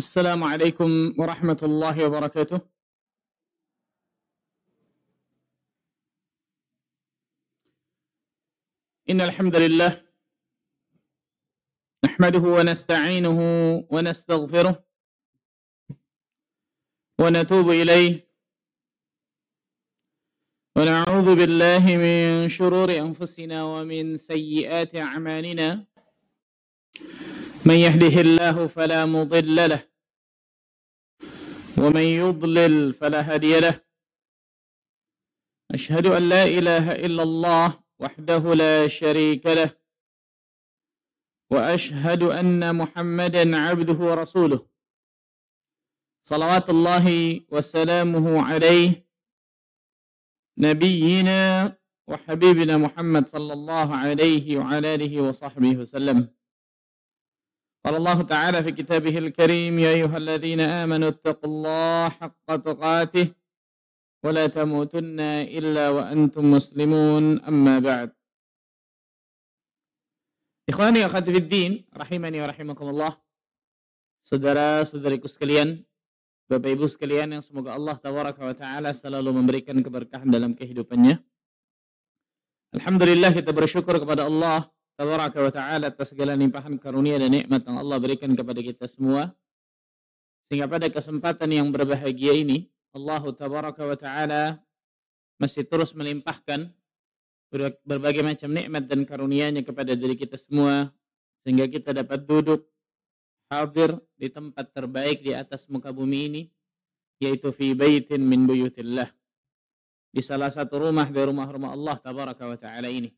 السلام عليكم ورحمة الله وبركاته. إن الحمد لله نحمده ونستعينه ونستغفره ونتوب إليه ونعوذ بالله من شرور أنفسنا ومن سيئات أعمالنا. من يهده الله فلا مضل له ومن يضلل فلا هادي له. أشهد أن لا إله إلا الله وحده لا شريك له وأشهد أن محمدا عبده ورسوله صلوات الله وسلامه عليه نبينا وحبيبنا محمد صلى الله عليه وعلى آله وصحبه وسلم. قال الله تعالى في كتابه الكريم: يا أيها الذين آمنوا اتقوا الله حق تقاته ولا تموتن إلا وأنتم مسلمون. أما بعد. Ikhwani akhwati fiddin, rahimani wa rahimakumullah. Saudara-saudariku sekalian, Bapak Ibu sekalian yang semoga Allah tabaraka wa taala selalu memberikan keberkahan dalam kehidupannya. Alhamdulillah, kita bersyukur kepada Allah tabaraka wa ta'ala atas segala limpahan karunia dan nikmat yang Allah berikan kepada kita semua, sehingga pada kesempatan yang berbahagia ini Allah tabaraka wa ta'ala masih terus melimpahkan berbagai macam nikmat dan karunia-Nya kepada diri kita semua, sehingga kita dapat duduk hadir di tempat terbaik di atas muka bumi ini, yaitu fi baitin min buyutillah, di salah satu rumah dari rumah-rumah Allah tabaraka wa ta'ala ini.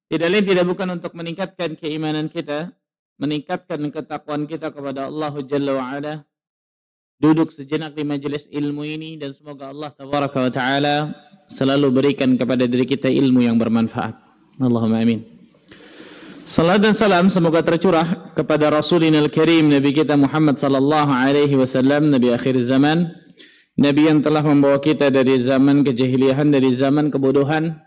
Tidak lain tidak bukan untuk meningkatkan keimanan kita, meningkatkan ketakwaan kita kepada Allah Jalla wa'ala, duduk sejenak di majelis ilmu ini, dan semoga Allah tabaraka wa ta'ala selalu berikan kepada diri kita ilmu yang bermanfaat. Allahumma amin. Salam dan salam semoga tercurah kepada Rasulina Al-Karim, Nabi kita Muhammad sallallahu alaihi wasallam, Nabi akhir zaman, Nabi yang telah membawa kita dari zaman kejahiliahan, dari zaman kebodohan,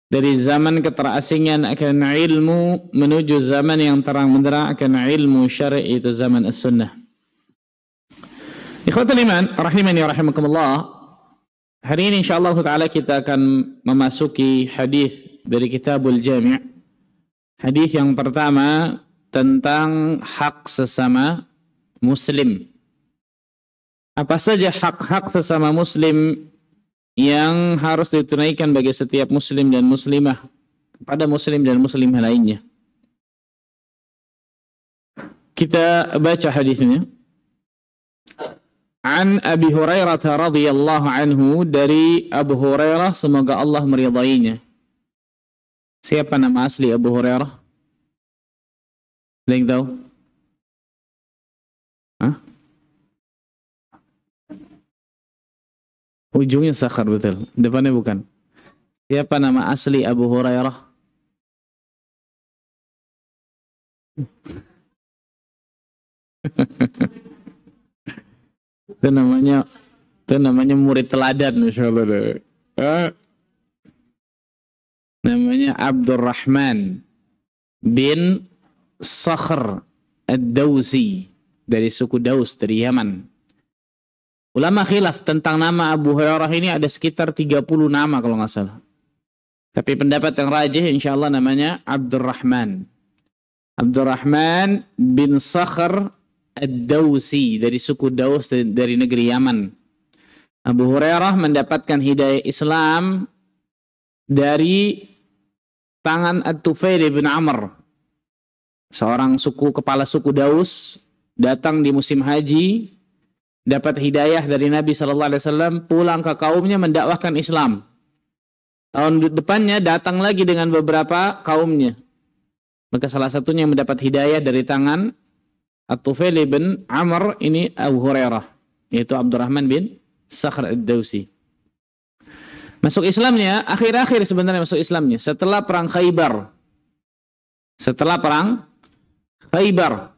dari zaman keterasingan akan ilmu menuju zaman yang terang benderang akan ilmu syar'i, itu zaman as-sunnah. Ikhwatul iman rahimani wa rahimakumullah. Hari ini insyaallah taala kita akan memasuki hadis dari Kitabul Jami'. Hadis yang pertama tentang hak sesama muslim. Apa saja hak-hak sesama muslim yang harus ditunaikan bagi setiap muslim dan muslimah kepada muslim dan muslimah lainnya. Kita baca hadisnya. An Abi Hurairah radhiyallahu anhu, dari Abu Hurairah semoga Allah meridainya. Siapa nama asli Abu Hurairah? Ada yang tahu? Hah? Ujungnya Sakhar, betul. Depannya bukan. Siapa nama asli Abu Hurairah? Itu namanya murid teladan, masyaallah. Namanya Abdurrahman bin Sakhr Ad-Dawsi, dari suku Daus, dari Yaman. Ulama khilaf tentang nama Abu Hurairah ini, ada sekitar 30 nama kalau nggak salah. Tapi pendapat yang rajih insyaallah namanya Abdurrahman. Abdurrahman bin Sakhr Ad-Dawsi, dari suku Daus, dari negeri Yaman. Abu Hurairah mendapatkan hidayah Islam dari tangan At-Tufail bin Amr, seorang kepala suku Daus, datang di musim haji, dapat hidayah dari Nabi SAW, pulang ke kaumnya mendakwahkan Islam. Tahun depannya datang lagi dengan beberapa kaumnya. Maka salah satunya yang mendapat hidayah dari tangan At-Tufail bin Amr ini Abu Hurairah, yaitu Abdurrahman bin Sakhr Ad-Dawsi. Masuk Islamnya, akhir-akhir sebenarnya masuk Islamnya, setelah perang Khaybar. Setelah perang Khaybar.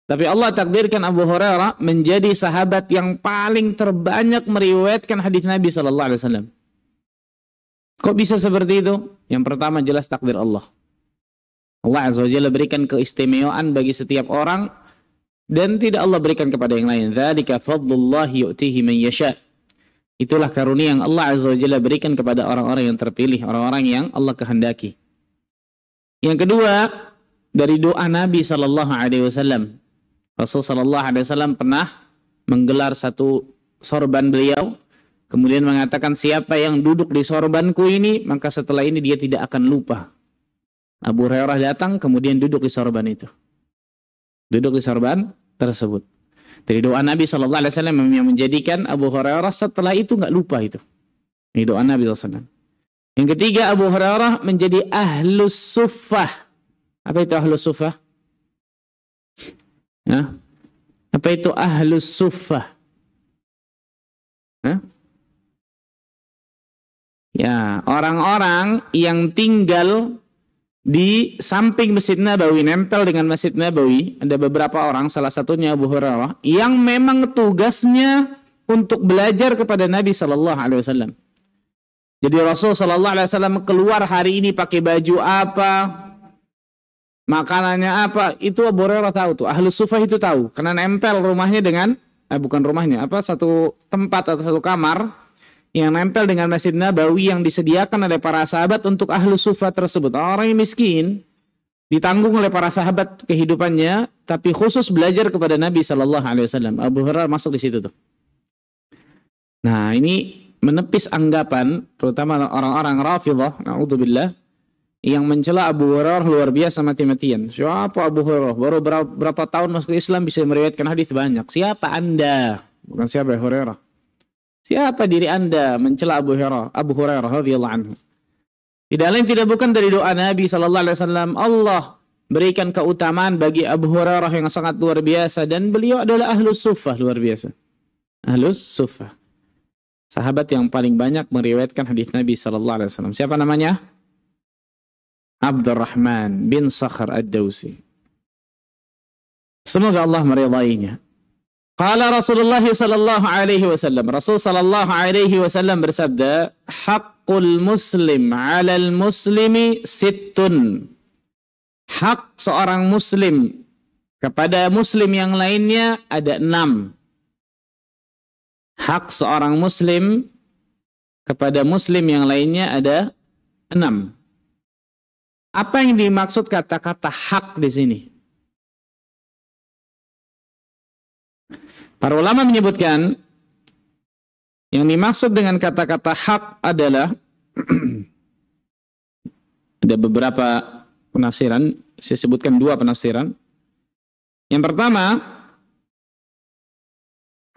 Tapi Allah takdirkan Abu Hurairah menjadi sahabat yang paling terbanyak meriwayatkan hadis Nabi SAW. Kok bisa seperti itu? Yang pertama jelas takdir Allah. Allah Azza wa Jalla berikan keistimewaan bagi setiap orang dan tidak Allah berikan kepada yang lain. Dzalika fadlullahi yu'tihi man yasha. Itulah karunia yang Allah Azza wa Jalla berikan kepada orang-orang yang terpilih, orang-orang yang Allah kehendaki. Yang kedua, dari doa Nabi sallallahu alaihi wasallam. Rasul sallallahu alaihi wasallam pernah menggelar satu sorban beliau, kemudian mengatakan, siapa yang duduk di sorbanku ini, maka setelah ini dia tidak akan lupa. Abu Hurairah datang, kemudian duduk di sorban itu. Duduk di sorban tersebut. Dari doa Nabi SAW yang menjadikan Abu Hurairah setelah itu nggak lupa itu. Ini doa Nabi SAW. Yang ketiga, Abu Hurairah menjadi ahlus suffah. Apa itu ahlus suffah? Nah, apa itu ahlus suffah? Hah? Ya, orang-orang yang tinggal di samping Masjid Nabawi, nempel dengan Masjid Nabawi. Ada beberapa orang, salah satunya Abu Hurairah, yang memang tugasnya untuk belajar kepada Nabi Sallallahu Alaihi Wasallam. Jadi Rasul Sallallahu Alaihi Wasallam keluar hari ini pakai baju apa, makanannya apa, itu Abu Hurairah tahu tuh. Ahlus Suffah itu tahu, karena nempel rumahnya dengan, bukan rumahnya, satu tempat atau satu kamar yang nempel dengan Masjid Nabawi yang disediakan oleh para sahabat untuk ahlus suffah tersebut. Orang yang miskin ditanggung oleh para sahabat kehidupannya, tapi khusus belajar kepada Nabi Sallallahu Alaihi Wasallam. Abu Hurairah masuk di situ tuh. Nah, ini menepis anggapan, terutama orang-orang Rafidhah, na'udzubillah, yang mencela Abu Hurairah luar biasa mati-matian. Siapa Abu Hurairah? Baru berapa tahun masuk Islam bisa meriwayatkan hadis banyak. Siapa Anda? Bukan siapa Abu Hurairah. Siapa diri Anda mencela Abu Hurairah radhiyallahu anhu? Tidak lain tidak bukan dari doa Nabi sallallahu alaihi wasallam, Allah berikan keutamaan bagi Abu Hurairah yang sangat luar biasa, dan beliau adalah ahlus suffah luar biasa. Ahlus suffah. Sahabat yang paling banyak meriwayatkan hadis Nabi sallallahu alaihi wasallam. Siapa namanya? Abdurrahman bin Sakhr ad-Dawsi. Semoga Allah meridainya. Qala Rasulullah sallallahu alaihi wasallam, Rasul sallallahu alaihi wasallam bersabda, haqqul muslim 'alal muslimi sittun. Hak seorang muslim kepada muslim yang lainnya ada 6. Hak seorang muslim kepada muslim yang lainnya ada 6. Apa yang dimaksud kata-kata hak di sini? Para ulama menyebutkan yang dimaksud dengan kata-kata hak adalah ada beberapa penafsiran, saya sebutkan 2 penafsiran. Yang pertama,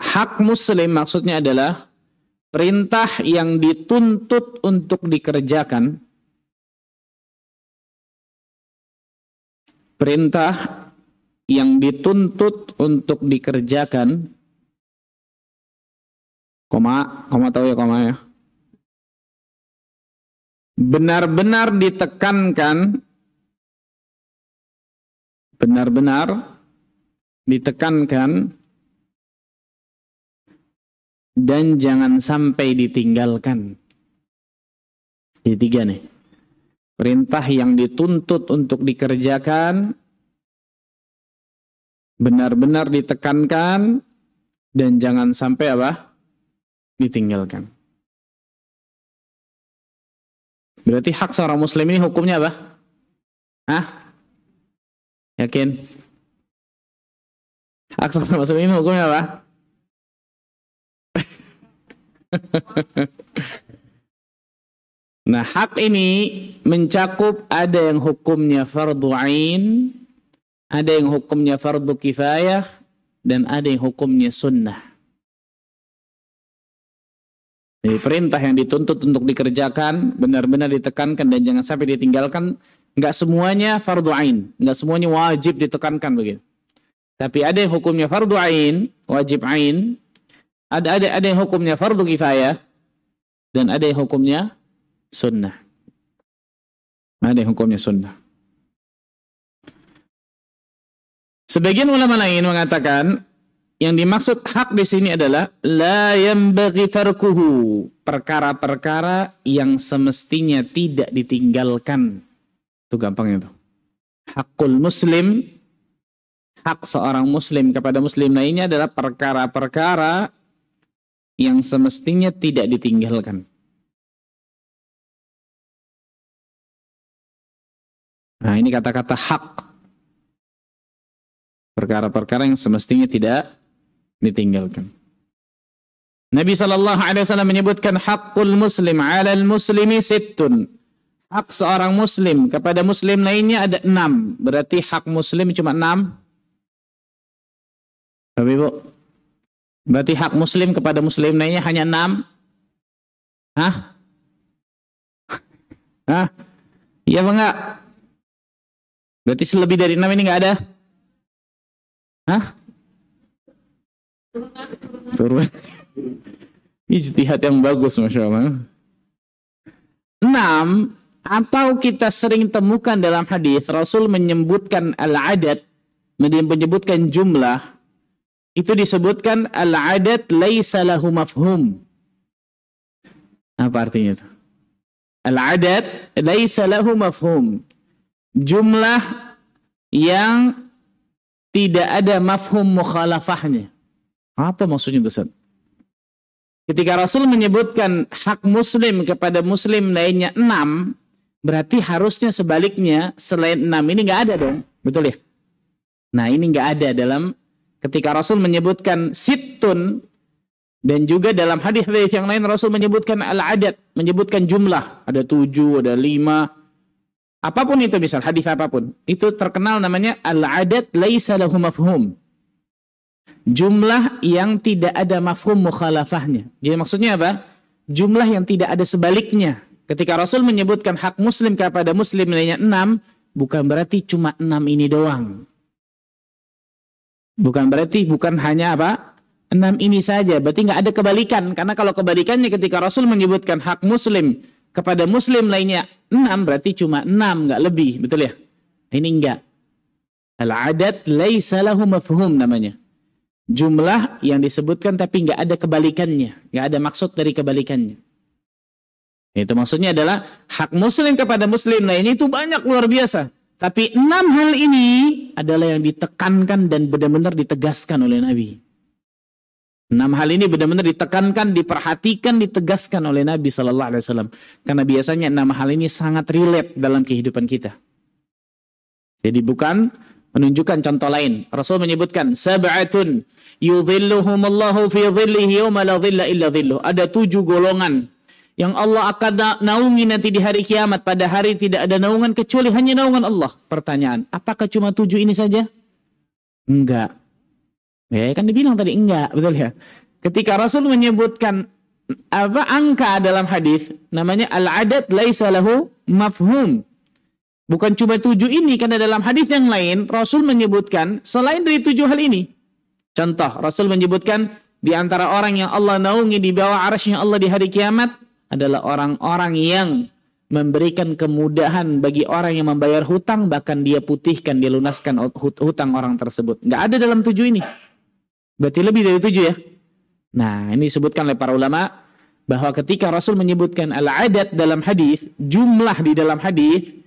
hak muslim maksudnya adalah perintah yang dituntut untuk dikerjakan. Perintah yang dituntut untuk dikerjakan, koma tahu ya koma ya, benar-benar ditekankan, dan jangan sampai ditinggalkan. Jadi 3 nih. Perintah yang dituntut untuk dikerjakan, benar-benar ditekankan, dan jangan sampai ditinggalkan. Berarti hak seorang muslim ini hukumnya apa? Yakin? Hak seorang muslim ini hukumnya apa? Nah, hak ini mencakup ada yang hukumnya fardu ain, ada yang hukumnya fardu kifayah, dan ada yang hukumnya sunnah. Jadi perintah yang dituntut untuk dikerjakan, benar-benar ditekankan dan jangan sampai ditinggalkan. Enggak semuanya fardu ain, enggak semuanya wajib ditekankan begitu. Tapi ada yang hukumnya fardu ain, wajib ain, ada yang hukumnya fardu kifayah, dan ada yang hukumnya sunnah. Ada yang hukumnya sunnah. Sebagian ulama lain mengatakan yang dimaksud hak di sini adalah la yanbaghi tarkuhu, perkara-perkara yang semestinya tidak ditinggalkan. Itu gampang itu. Hakul muslim hak seorang muslim kepada muslim lainnya adalah perkara-perkara yang semestinya tidak ditinggalkan. Nah, ini kata-kata hak. Perkara-perkara yang semestinya tidak ditinggalkan. Nabi SAW menyebutkan haqqul muslim 'alal muslimi sittun. Hak seorang muslim kepada muslim lainnya ada 6. Berarti hak muslim cuma 6. Bapak Ibu, berarti hak muslim kepada muslim lainnya hanya 6. Hah? Hah? Iya apa enggak? Berarti lebih dari 6 ini enggak ada? Hah? Turun. Ijtihad yang bagus, Masya Allah. 6, atau kita sering temukan dalam hadis Rasul menyebutkan al-adad, menyebutkan jumlah, itu disebutkan al-adad laisa lahu mafhum. Apa artinya itu? Al-adad laisa lahu mafhum. Jumlah yang tidak ada mafhum mukhalafahnya. Apa maksudnya itu, Ustaz? Ketika Rasul menyebutkan hak muslim kepada muslim lainnya 6, berarti harusnya sebaliknya selain 6 ini nggak ada dong. Betul ya? Nah, ini nggak ada dalam ketika Rasul menyebutkan sittun, dan juga dalam hadis-hadis yang lain Rasul menyebutkan al-adad, menyebutkan jumlah. Ada 7, ada 5. Apapun itu, misal hadis apapun, itu terkenal namanya al-adad laisa lahu mafhum. Jumlah yang tidak ada mafhum mukhalafahnya. Jadi maksudnya apa? Jumlah yang tidak ada sebaliknya. Ketika Rasul menyebutkan hak muslim kepada muslim lainnya 6, bukan berarti cuma 6 ini doang. Bukan berarti bukan hanya apa? 6 ini saja. Berarti nggak ada kebalikan. Karena kalau kebalikannya ketika Rasul menyebutkan hak muslim kepada muslim lainnya 6, berarti cuma 6, nggak lebih. Betul ya? Ini enggak. Al-adad laisa lahu mafhum namanya. Jumlah yang disebutkan tapi nggak ada kebalikannya. Nggak ada maksud dari kebalikannya. Itu maksudnya adalah hak muslim kepada muslim lainnya itu banyak, luar biasa. Tapi 6 hal ini adalah yang ditekankan dan benar-benar ditegaskan oleh Nabi. 6 hal ini benar-benar ditekankan, diperhatikan, ditegaskan oleh Nabi SAW. Karena biasanya 6 hal ini sangat relate dalam kehidupan kita. Jadi bukan menunjukkan contoh lain. Rasul menyebutkan sab'atun yudhilluhumullahu fi dhillihi yawma la dhilla illa dhilluh. Ada 7 golongan yang Allah akan naungi nanti di hari kiamat. Pada hari tidak ada naungan kecuali hanya naungan Allah. Pertanyaan, apakah cuma 7 ini saja? Enggak. Ya kan dibilang tadi enggak, betul ya? Ketika Rasul menyebutkan angka dalam hadis, namanya al-adad laisa lahu mafhum. Bukan cuma 7 ini, karena dalam hadis yang lain Rasul menyebutkan selain dari 7 hal ini. Contoh, Rasul menyebutkan di antara orang yang Allah naungi di bawah arasy Allah di hari kiamat adalah orang-orang yang memberikan kemudahan bagi orang yang membayar hutang, bahkan dia putihkan, dia lunaskan hutang orang tersebut. Nggak ada dalam 7 ini. Berarti lebih dari 7 ya. Nah, ini disebutkan oleh para ulama bahwa ketika Rasul menyebutkan al-adad dalam hadis, jumlah di dalam hadis,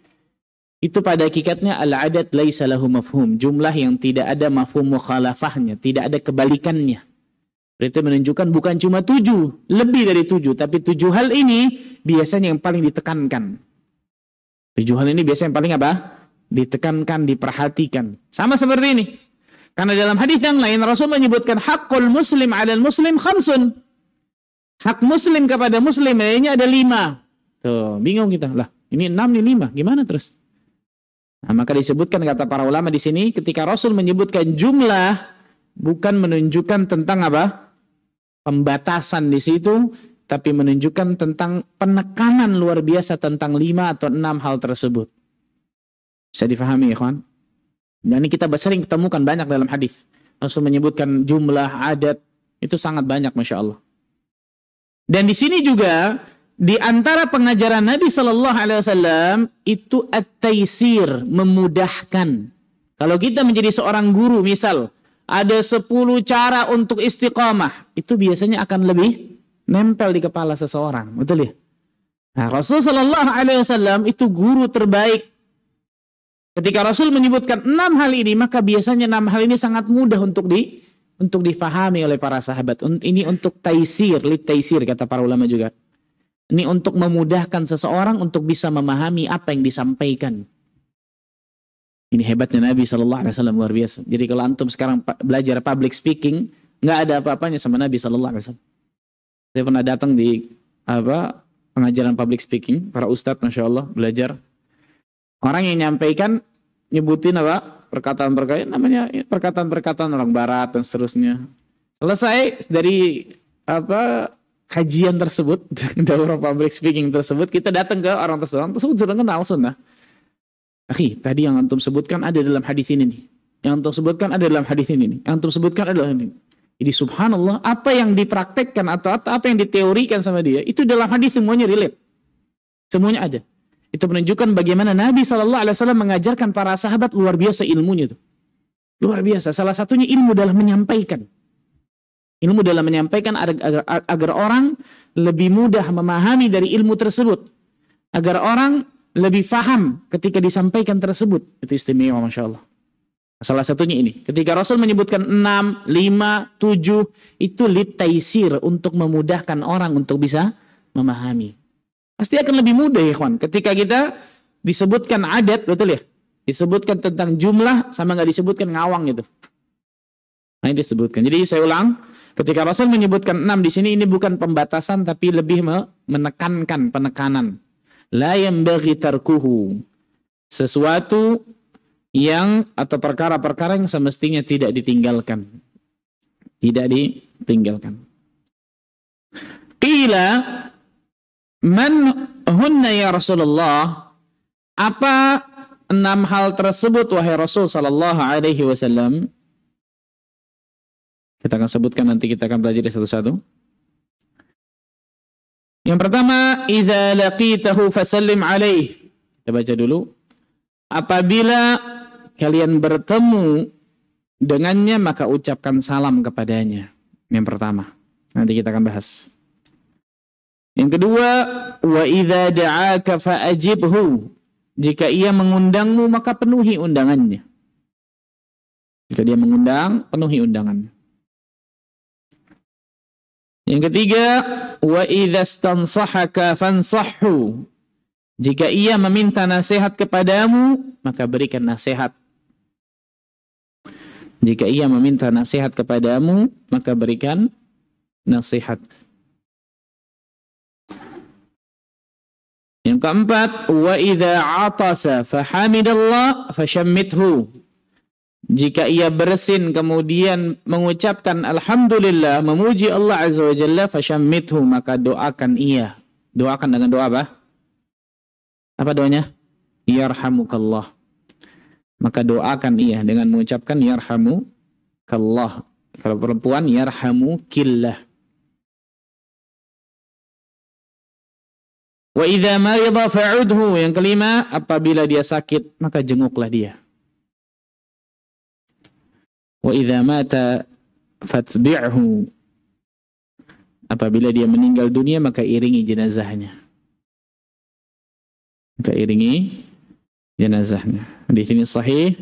itu pada hakikatnya al-adad laisa lahu mafhum. Jumlah yang tidak ada mafhum mukhalafahnya, tidak ada kebalikannya. Berarti menunjukkan bukan cuma 7, lebih dari 7. Tapi 7 hal ini biasanya yang paling ditekankan. 7 hal ini biasanya yang paling apa? Ditekankan, diperhatikan. Sama seperti ini. Karena dalam hadis yang lain Rasul menyebutkan haqqul muslim 'alal muslim khamsun. Hak muslim kepada muslim ini ada 5. Tuh, bingung kita. Lah, ini 6 nih 5. Gimana terus? Nah, maka disebutkan kata para ulama di sini ketika Rasul menyebutkan jumlah bukan menunjukkan tentang apa? Pembatasan di situ, tapi menunjukkan tentang penekanan luar biasa tentang 5 atau 6 hal tersebut. Bisa difahami ya, kawan? Dan ini kita sering ketemukan banyak dalam hadis. Rasul menyebutkan jumlah, adat, itu sangat banyak, Masya Allah. Dan di sini juga di antara pengajaran Nabi Shallallahu Alaihi Wasallam itu at-taisir, memudahkan. Kalau kita menjadi seorang guru, misal ada 10 cara untuk istiqamah, itu biasanya akan lebih nempel di kepala seseorang, betul ya? Nah, Rasul Shallallahu Alaihi Wasallam itu guru terbaik Ketika Rasul menyebutkan 6 hal ini, maka biasanya 6 hal ini sangat mudah untuk difahami oleh para sahabat. Ini untuk taisir, taisir kata para ulama juga. Ini untuk memudahkan seseorang untuk bisa memahami apa yang disampaikan. Ini hebatnya Nabi SAW, luar biasa. Jadi kalau antum sekarang belajar public speaking, nggak ada apa-apanya sama Nabi SAW. Saya pernah datang di pengajaran public speaking, para ustadz, masya Allah, belajar. Orang yang nyampaikan nyebutin perkataan orang barat dan seterusnya. Selesai dari kajian tersebut, daurah public speaking tersebut, kita datang ke orang tersebut sudah kenal sunnah. Akhi, tadi yang antum sebutkan ada dalam hadis ini nih. Yang antum sebutkan ada dalam hadis ini nih. Yang antum sebutkan adalah ini. Jadi subhanallah, apa yang dipraktekkan atau apa yang diteorikan sama dia, itu dalam hadis semuanya relate. Semuanya ada. Itu menunjukkan bagaimana Nabi SAW mengajarkan para sahabat luar biasa ilmunya itu. Luar biasa. Salah satunya ilmu dalam menyampaikan. Ilmu dalam menyampaikan agar orang lebih mudah memahami dari ilmu tersebut. Agar orang lebih faham ketika disampaikan tersebut. Itu istimewa, Masya Allah. Salah satunya ini. Ketika Rasul menyebutkan 6, 5, 7, itu litaisir, untuk memudahkan orang untuk bisa memahami. Pasti akan lebih mudah, ikhwan. Ketika kita disebutkan adat, betul ya? Disebutkan tentang jumlah, sama nggak disebutkan ngawang gitu. Nah, ini disebutkan. Jadi saya ulang, ketika Rasul menyebutkan 6 di sini, ini bukan pembatasan, tapi lebih menekankan, penekanan. La yambaghi tarkuhu. Sesuatu yang atau perkara-perkara yang semestinya tidak ditinggalkan. Tidak ditinggalkan. Qila man hunna ya Rasulullah? Apa 6 hal tersebut wahai Rasul sallallahu alaihi wasallam? Kita akan sebutkan, nanti kita akan belajar satu-satu. Yang pertama, idza laqitahu fasallim alaihi. Kita baca dulu. Apabila kalian bertemu dengannya, maka ucapkan salam kepadanya. Yang pertama. Nanti kita akan bahas. Yang kedua, wa idza da'aka fa'ajibhu. Jika ia mengundangmu, maka penuhi undangannya. Jika dia mengundang, penuhi undangannya. Yang ketiga, wa idza stansahaka fansahhu. Jika ia meminta nasihat kepadamu, maka berikan nasihat. Jika ia meminta nasihat kepadamu, maka berikan nasihat. Yang keempat, wa idza atasa fahamidallah fashammithu. Jika ia bersin kemudian mengucapkan alhamdulillah, memuji Allah azza wa jalla, fashammithu, maka doakan ia. Doakan dengan doa apa? Apa doanya? Yarhamukallah. Maka doakan ia dengan mengucapkan yarhamukallah. Kalau perempuan, yarhamukillah. Wa idza marida fa'udhu. Yang kelima, apabila dia sakit, maka jenguklah dia. Wa idza mata fatbi'hu. Apabila dia meninggal dunia, maka iringi jenazahnya. Maka iringi jenazahnya. Hadis ini sahih,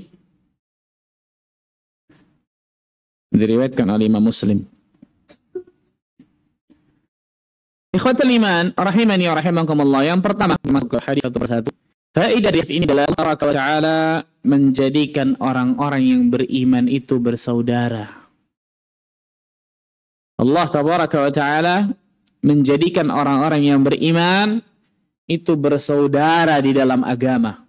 diriwayatkan oleh Imam Muslim. Ikhwatul iman, rahimani wa rahimakumullah. Yang pertama, masuk ke hadis satu persatu. Faedah hadis ini adalah Allah Ta'ala menjadikan orang-orang yang beriman itu bersaudara. Allah Tabaraka wa Ta'ala menjadikan orang-orang yang beriman itu bersaudara di dalam agama.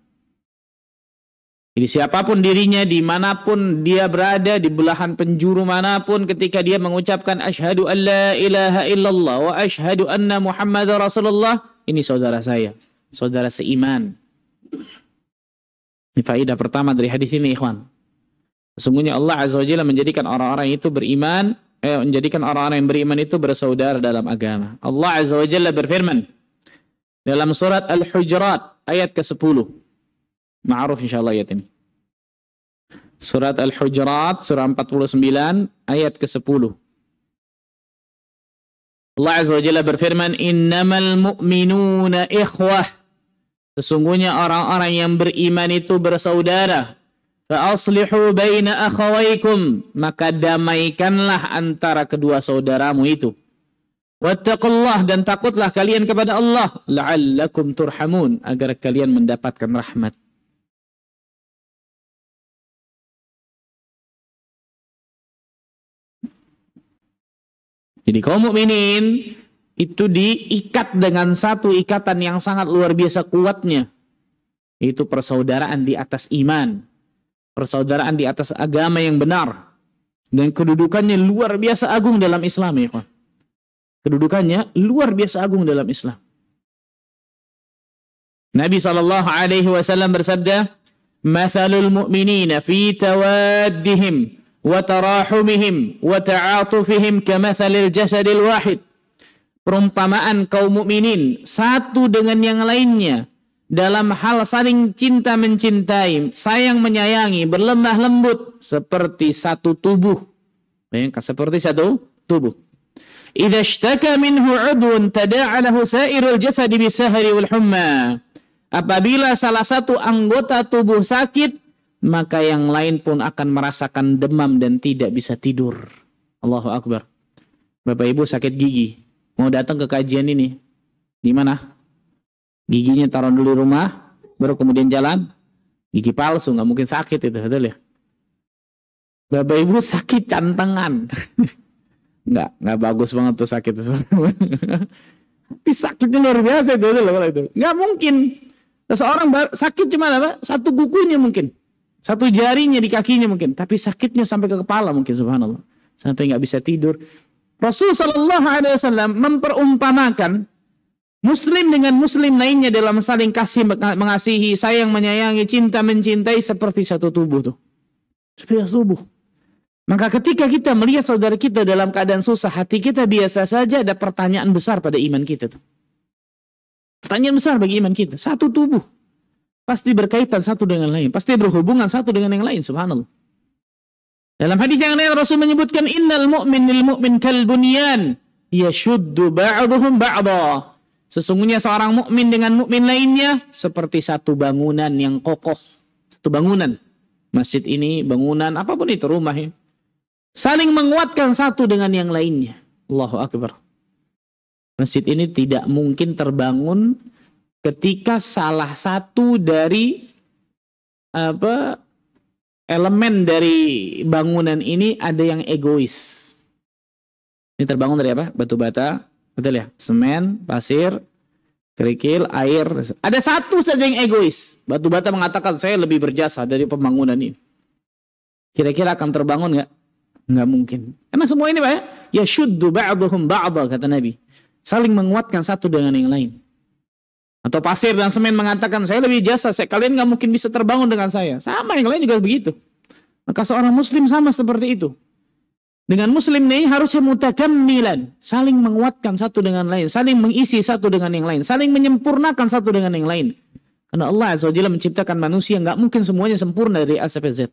Jadi siapapun dirinya, dimanapun dia berada, di belahan penjuru manapun, ketika dia mengucapkan asyhadu an la ilaha illallah wa asyhadu anna Muhammadar Rasulullah, ini saudara saya, saudara seiman. Ini faedah pertama dari hadis ini, ikhwan. Sesungguhnya Allah Azza wa Jalla menjadikan orang-orang itu beriman, menjadikan orang-orang yang beriman itu bersaudara dalam agama. Allah Azza wa Jalla berfirman dalam surat Al-Hujurat ayat ke-10. Ma'ruf insyaallah ayat ini. Surat Al-Hujurat surah 49 ayat ke-10. Allah Azza wa Jalla berfirman, "Innamal mu'minuna ikhwah." Sesungguhnya orang-orang yang beriman itu bersaudara. Fa aslihu baina akhawaykum, maka damaikanlah antara kedua saudaramu itu. Wattaqullah, dan takutlah kalian kepada Allah, la'allakum turhamun, agar kalian mendapatkan rahmat. Jadi kaum mukminin itu diikat dengan satu ikatan yang sangat luar biasa kuatnya. Itu persaudaraan di atas iman. Persaudaraan di atas agama yang benar. Dan kedudukannya luar biasa agung dalam Islam, ya kawan. Kedudukannya luar biasa agung dalam Islam. Nabi SAW bersabda, "Mathalul mu'minina fi tawaddihim wa tarahumihim wa ta'atufihim kamathalil jasadil wahid." Perumpamaan kaum mukminin satu dengan yang lainnya dalam hal saling cinta mencintai, sayang menyayangi, berlemah lembut seperti satu tubuh. Bayangkan, seperti satu tubuh. Idza ishtaka minhu 'udwun tada'a lahu sa'irul jasadi bisahri wal humma. Apabila salah satu anggota tubuh sakit, maka yang lain pun akan merasakan demam dan tidak bisa tidur. Allahu Akbar. Bapak Ibu sakit gigi, mau datang ke kajian ini, di mana? Giginya taruh dulu di rumah, baru kemudian jalan. Gigi palsu, nggak mungkin sakit itu, betul ya? Bapak Ibu sakit cantengan. Nggak bagus banget tuh sakit itu. Tapi sakitnya luar biasa itu, betul kalau itu. Nggak mungkin. Seseorang sakit cuma apa? Satu kukunya mungkin. Satu jarinya di kakinya mungkin. Tapi sakitnya sampai ke kepala mungkin, subhanallah. Sampai nggak bisa tidur. Rasul sallallahu alaihi wasallam memperumpamakan muslim dengan muslim lainnya dalam saling kasih mengasihi, sayang menyayangi, cinta mencintai seperti satu tubuh tuh. Seperti satu tubuh. Maka ketika kita melihat saudara kita dalam keadaan susah, hati kita biasa saja, ada pertanyaan besar pada iman kita tuh. Pertanyaan besar bagi iman kita. Satu tubuh. Pasti berkaitan satu dengan lain. Pasti berhubungan satu dengan yang lain, subhanallah. Dalam hadis yang lain Rasul menyebutkan innal mu'min lil mu'min kal bunyan yashuddu ba'dhum ba'dha. Sesungguhnya seorang mukmin dengan mukmin lainnya seperti satu bangunan yang kokoh. Satu bangunan. Masjid ini, bangunan, apapun itu, rumah ini. Saling menguatkan satu dengan yang lainnya. Allahu Akbar. Masjid ini tidak mungkin terbangun ketika salah satu dari elemen dari bangunan ini ada yang egois. Ini terbangun dari apa? Batu bata, betul ya? Semen, pasir, kerikil, air. Ada satu saja yang egois. Batu bata mengatakan saya lebih berjasa dari pembangunan ini. Kira-kira akan terbangun nggak? Nggak mungkin. Karena semua ini Pak, ya syuddu ba'dhum ba'dha, kata Nabi. Saling menguatkan satu dengan yang lain. Atau pasir dan semen mengatakan saya lebih jasa, kalian nggak mungkin bisa terbangun dengan saya. Sama, yang lain juga begitu. Maka seorang muslim sama seperti itu. Dengan muslim ini harusnya mutakammilan, saling menguatkan satu dengan lain, saling mengisi satu dengan yang lain, saling menyempurnakan satu dengan yang lain. Karena Allah Azza wa Jalla menciptakan manusia, nggak mungkin semuanya sempurna dari A sampai Z.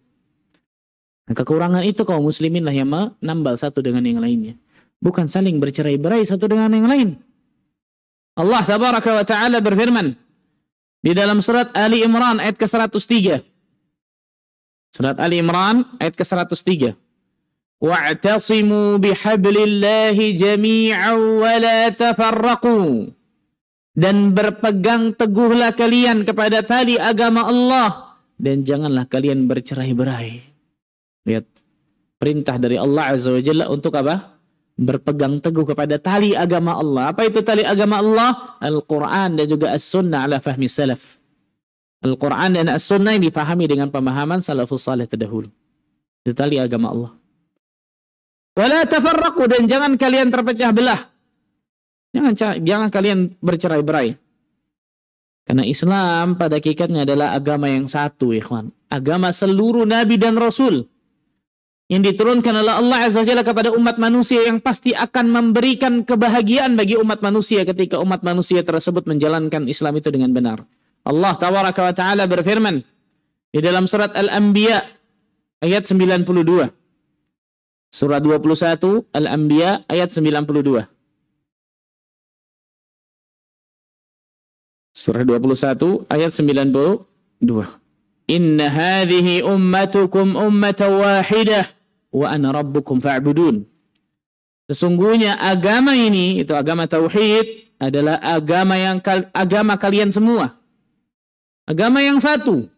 Nah, kekurangan itu kaum muslimin lah yang menambal satu dengan yang lainnya. Bukan saling bercerai-berai satu dengan yang lain. Allah tabaraka wa ta'ala berfirman di dalam surat Ali Imran ayat ke-103. Surat Ali Imran ayat ke-103. Wa'tasimu bihablillahi jami'an wa la tafarraqu. Dan berpegang teguhlah kalian kepada tali agama Allah dan janganlah kalian bercerai-berai. Lihat, perintah dari Allah Azza wa Jalla untuk apa? Berpegang teguh kepada tali agama Allah. Apa itu tali agama Allah? Al-Quran dan juga As-Sunnah ala fahmi salaf. Al-Quran dan As-Sunnah yang difahami dengan pemahaman salafus salih terdahulu. Itu tali agama Allah. Wala tafarraqu, dan jangan kalian terpecah belah. Jangan kalian bercerai-berai. Karena Islam pada hakikatnya adalah agama yang satu, ikhwan. Agama seluruh nabi dan rasul. Yang diturunkan oleh Allah Azza wa Jalla kepada umat manusia, yang pasti akan memberikan kebahagiaan bagi umat manusia ketika umat manusia tersebut menjalankan Islam itu dengan benar. Allah tabaraka wa ta'ala berfirman di dalam surat Al-Anbiya ayat 92. Surah 21 Al-Anbiya ayat 92. Surah 21 ayat 92. Inna hadhihi ummatukum ummatan wahidah wa ana rabbukum fa'budun. Sesungguhnya agama ini, itu agama tauhid, adalah agama kalian semua. Agama yang satu.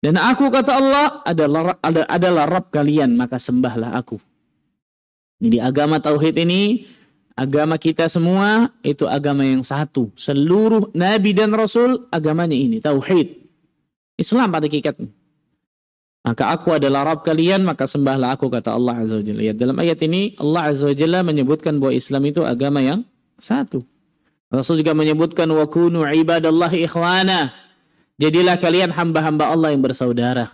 Dan aku, kata Allah, adalah Rabb kalian, maka sembahlah aku. Jadi agama tauhid ini, agama kita semua, itu agama yang satu. Seluruh nabi dan rasul, agamanya ini, tauhid. Islam pada hakikatnya. Maka aku adalah Rabb kalian, maka sembahlah aku, kata Allah Azza wa Jalla. Ya, dalam ayat ini Allah Azza wa Jalla menyebutkan bahwa Islam itu agama yang satu. Rasul juga menyebutkan wa kunu ibadallahi ikhwana. Jadilah kalian hamba-hamba Allah yang bersaudara.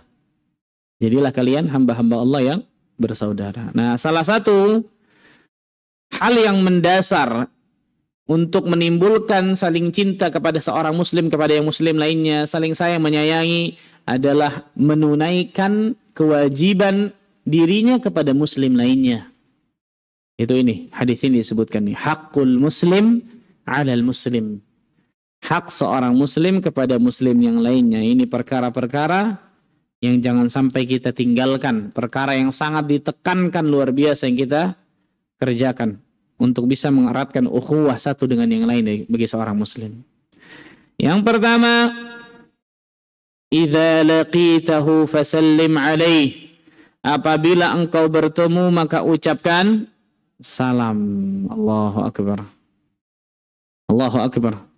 Jadilah kalian hamba-hamba Allah yang bersaudara. Nah, salah satu hal yang mendasar untuk menimbulkan saling cinta kepada seorang muslim kepada yang muslim lainnya, saling sayang menyayangi, adalah menunaikan kewajiban dirinya kepada muslim lainnya. Itu ini, hadis ini disebutkan nih, haqqul muslim 'alal muslim. Hak seorang muslim kepada muslim yang lainnya. Ini perkara-perkara yang jangan sampai kita tinggalkan, perkara yang sangat ditekankan luar biasa yang kita kerjakan untuk bisa mengeratkan ukhuwah satu dengan yang lain bagi seorang muslim. Yang pertama, idza laqitahu fasallim alaih. Apabila engkau bertemu maka ucapkan salam. Allahu akbar. Allahu akbar.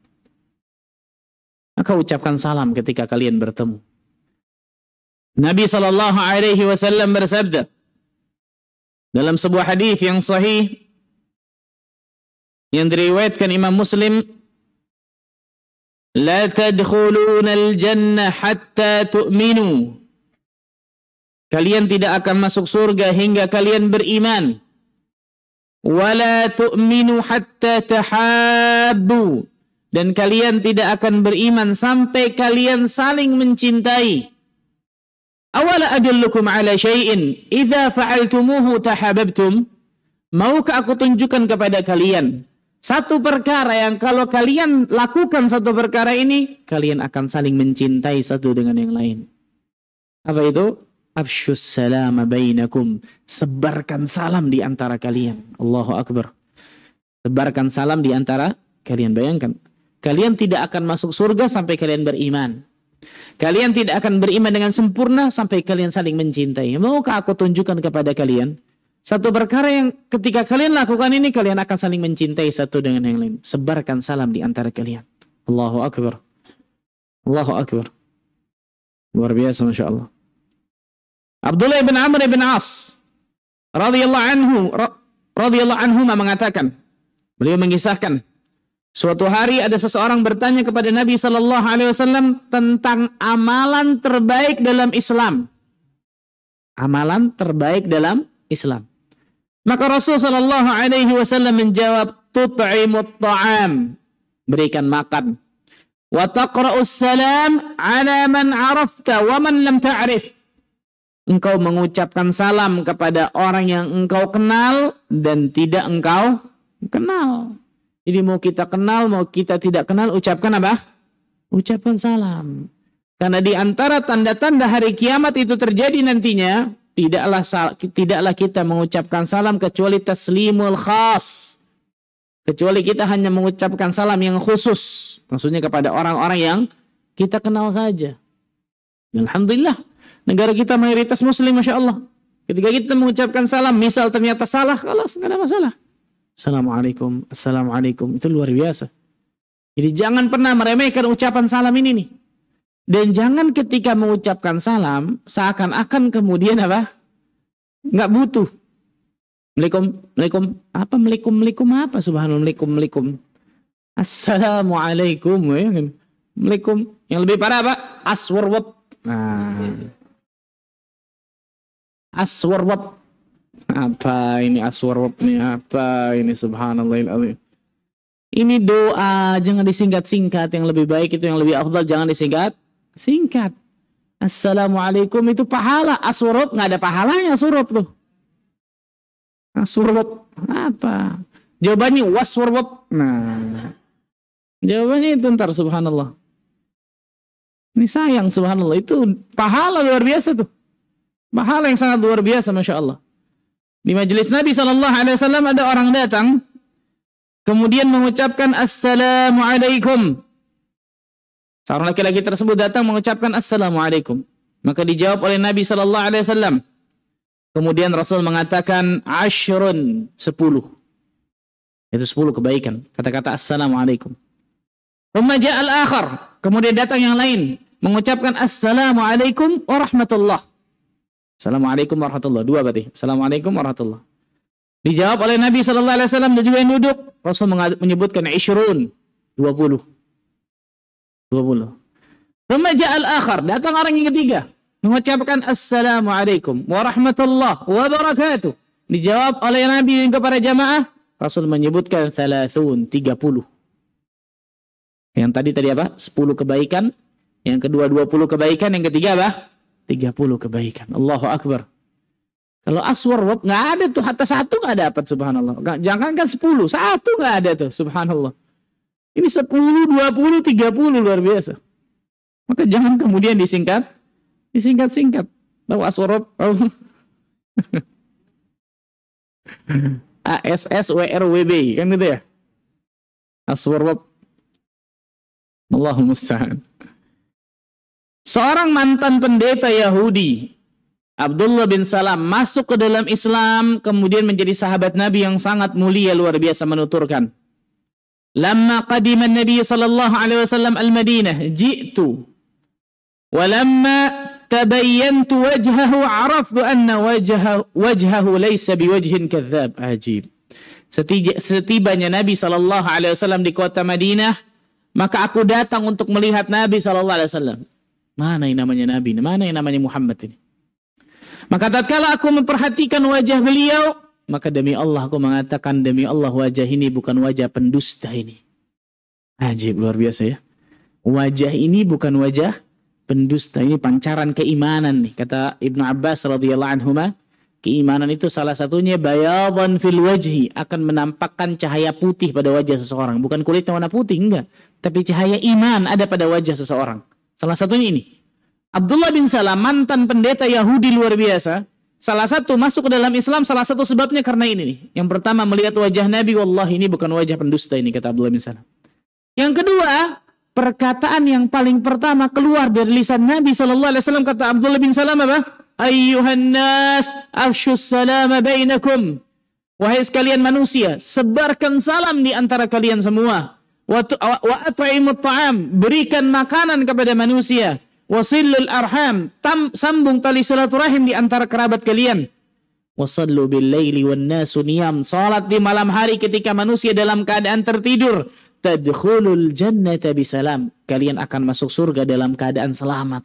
Maka ucapkan salam ketika kalian bertemu. Nabi SAW bersabda dalam sebuah hadis yang sahih yang diriwayatkan Imam Muslim, la tadkhuluna al-jannah hatta tu'minu. Kalian tidak akan masuk surga hingga kalian beriman. Wala tu'minu hatta tahabbu. Dan kalian tidak akan beriman sampai kalian saling mencintai. Awala adullukum ala syai'in idza fa'altumuhu tahabbtum. Maukah aku tunjukkan kepada kalian satu perkara yang kalau kalian lakukan satu perkara ini, kalian akan saling mencintai satu dengan yang lain. Apa itu? Afshus salama bainakum. Sebarkan salam di antara kalian. Allahu akbar. Sebarkan salam di antara kalian. Bayangkan, kalian tidak akan masuk surga sampai kalian beriman. Kalian tidak akan beriman dengan sempurna sampai kalian saling mencintai. Maukah aku tunjukkan kepada kalian satu perkara yang ketika kalian lakukan ini, kalian akan saling mencintai satu dengan yang lain. Sebarkan salam di antara kalian. Allahu akbar. Allahu akbar. Luar biasa, Masya Allah. Abdullah bin Amr bin As radhiyallahu anhu mengatakan, beliau mengisahkan, suatu hari ada seseorang bertanya kepada Nabi SAW tentang amalan terbaik dalam Islam. Amalan terbaik dalam Islam. Maka Rasul SAW menjawab, tut'imut ta'am, berikan makan. Wa taqra'us salam ala man arafta wa man lam ta'rif. Engkau mengucapkan salam kepada orang yang engkau kenal dan tidak engkau kenal. Jadi mau kita kenal, mau kita tidak kenal, ucapkan apa? Ucapkan salam. Karena di antara tanda-tanda hari kiamat itu terjadi nantinya, tidaklah kita mengucapkan salam kecuali taslimul khas. Kecuali kita hanya mengucapkan salam yang khusus. Maksudnya kepada orang-orang yang kita kenal saja. Alhamdulillah, negara kita mayoritas muslim, Masya Allah. Ketika kita mengucapkan salam, misal ternyata salah, kalas, nggak ada masalah. Assalamualaikum, assalamualaikum, itu luar biasa. Jadi jangan pernah meremehkan ucapan salam ini nih. Dan jangan ketika mengucapkan salam seakan-akan kemudian apa? Nggak butuh. Melikum apa? Subhanallah, melikum. Assalamualaikum, ya kan? Melikum. Yang lebih parah apa? Aswarwab. Nah. Aswarwab. Apa ini aswarwab ini? Apa ini? Subhanallahil. Ini doa, jangan disingkat-singkat. Yang lebih baik itu, yang lebih afdal, jangan disingkat-singkat. Assalamualaikum itu pahala. Aswarwab nggak ada pahalanya, aswarwab tuh. Aswarwab apa? Jawabannya waswarwab. Nah, Jawabannya itu ntar, subhanallah. Ini sayang, subhanallah. Itu pahala luar biasa tuh. Pahala yang sangat luar biasa, Masya Allah. Di majelis Nabi SAW ada orang datang, kemudian mengucapkan Assalamualaikum. Seorang laki-laki tersebut datang mengucapkan Assalamualaikum. Maka dijawab oleh Nabi SAW. Kemudian Rasul mengatakan Ashrun, 10. Itu 10 kebaikan. Kata-kata Assalamualaikum. Al akhar. Kemudian datang yang lain mengucapkan Assalamualaikum warahmatullah. Assalamualaikum warahmatullah. 2 berarti. Assalamualaikum warahmatullah. Dijawab oleh Nabi SAW dan juga yang duduk. Rasul menyebutkan Ishrun, 20. Al akhar. Datang orang yang ketiga mengucapkan Assalamualaikum warahmatullah wabarakatuh. Dijawab oleh Nabi kepada jamaah. Rasul menyebutkan 30. Yang tadi apa? 10 kebaikan. Yang kedua 20 kebaikan. Yang ketiga apa? 30 kebaikan. Allahu Akbar. Kalau aswar nggak ada tuh, hatta 1 nggak dapat, subhanallah. Jangankan 10, 1 nggak ada tuh, subhanallah. Ini 10, 20, 30 luar biasa. Maka jangan kemudian disingkat. Tahu aswar ASSWRWB kan gitu ya. Aswar. Allahumma musta'an. Seorang mantan pendeta Yahudi, Abdullah bin Salam, masuk ke dalam Islam, kemudian menjadi sahabat Nabi yang sangat mulia, luar biasa, menuturkan, "Lamma qadima an-nabiy sallallahu alaihi wasallam al-Madinah, ji'tu wa lamma tabayyantu wajhahu, 'araftu anna wajhahu laysa biwajhin kadzdzab." Ajib. Setibanya Nabi sallallahu alaihi wasallam di kota Madinah, maka aku datang untuk melihat Nabi sallallahu alaihi wasallam. Mana yang namanya Nabi? Mana yang namanya Muhammad ini? Maka tatkala aku memperhatikan wajah beliau, maka demi Allah aku mengatakan, demi Allah wajah ini bukan wajah pendusta ini. Ajib, luar biasa ya. Wajah ini bukan wajah pendusta, ini pancaran keimanan nih. Kata Ibnu Abbas radhiyallahu anhuma, keimanan itu salah satunya bayadan fil wajhi, akan menampakkan cahaya putih pada wajah seseorang. Bukan kulitnya warna putih, enggak. Tapi cahaya iman ada pada wajah seseorang. Salah satunya ini. Abdullah bin Salam, mantan pendeta Yahudi luar biasa. Salah satu masuk ke dalam Islam, salah satu sebabnya karena ini nih. Yang pertama melihat wajah Nabi, wallahi ini bukan wajah pendusta ini, kata Abdullah bin Salam. Yang kedua, perkataan yang paling pertama keluar dari lisan Nabi SAW, kata Abdullah bin Salam apa? Ayyuhan nas, afshus salama bainakum. Wahai sekalian manusia, sebarkan salam di antara kalian semua. Wa at'imut ta'am, berikan makanan kepada manusia. Wasillul arham, sambung tali silaturahim di antara kerabat kalian. Wasallu bil laili wan nasu niyam, salat di malam hari ketika manusia dalam keadaan tertidur. Tadkhulul jannata bisalam, kalian akan masuk surga dalam keadaan selamat.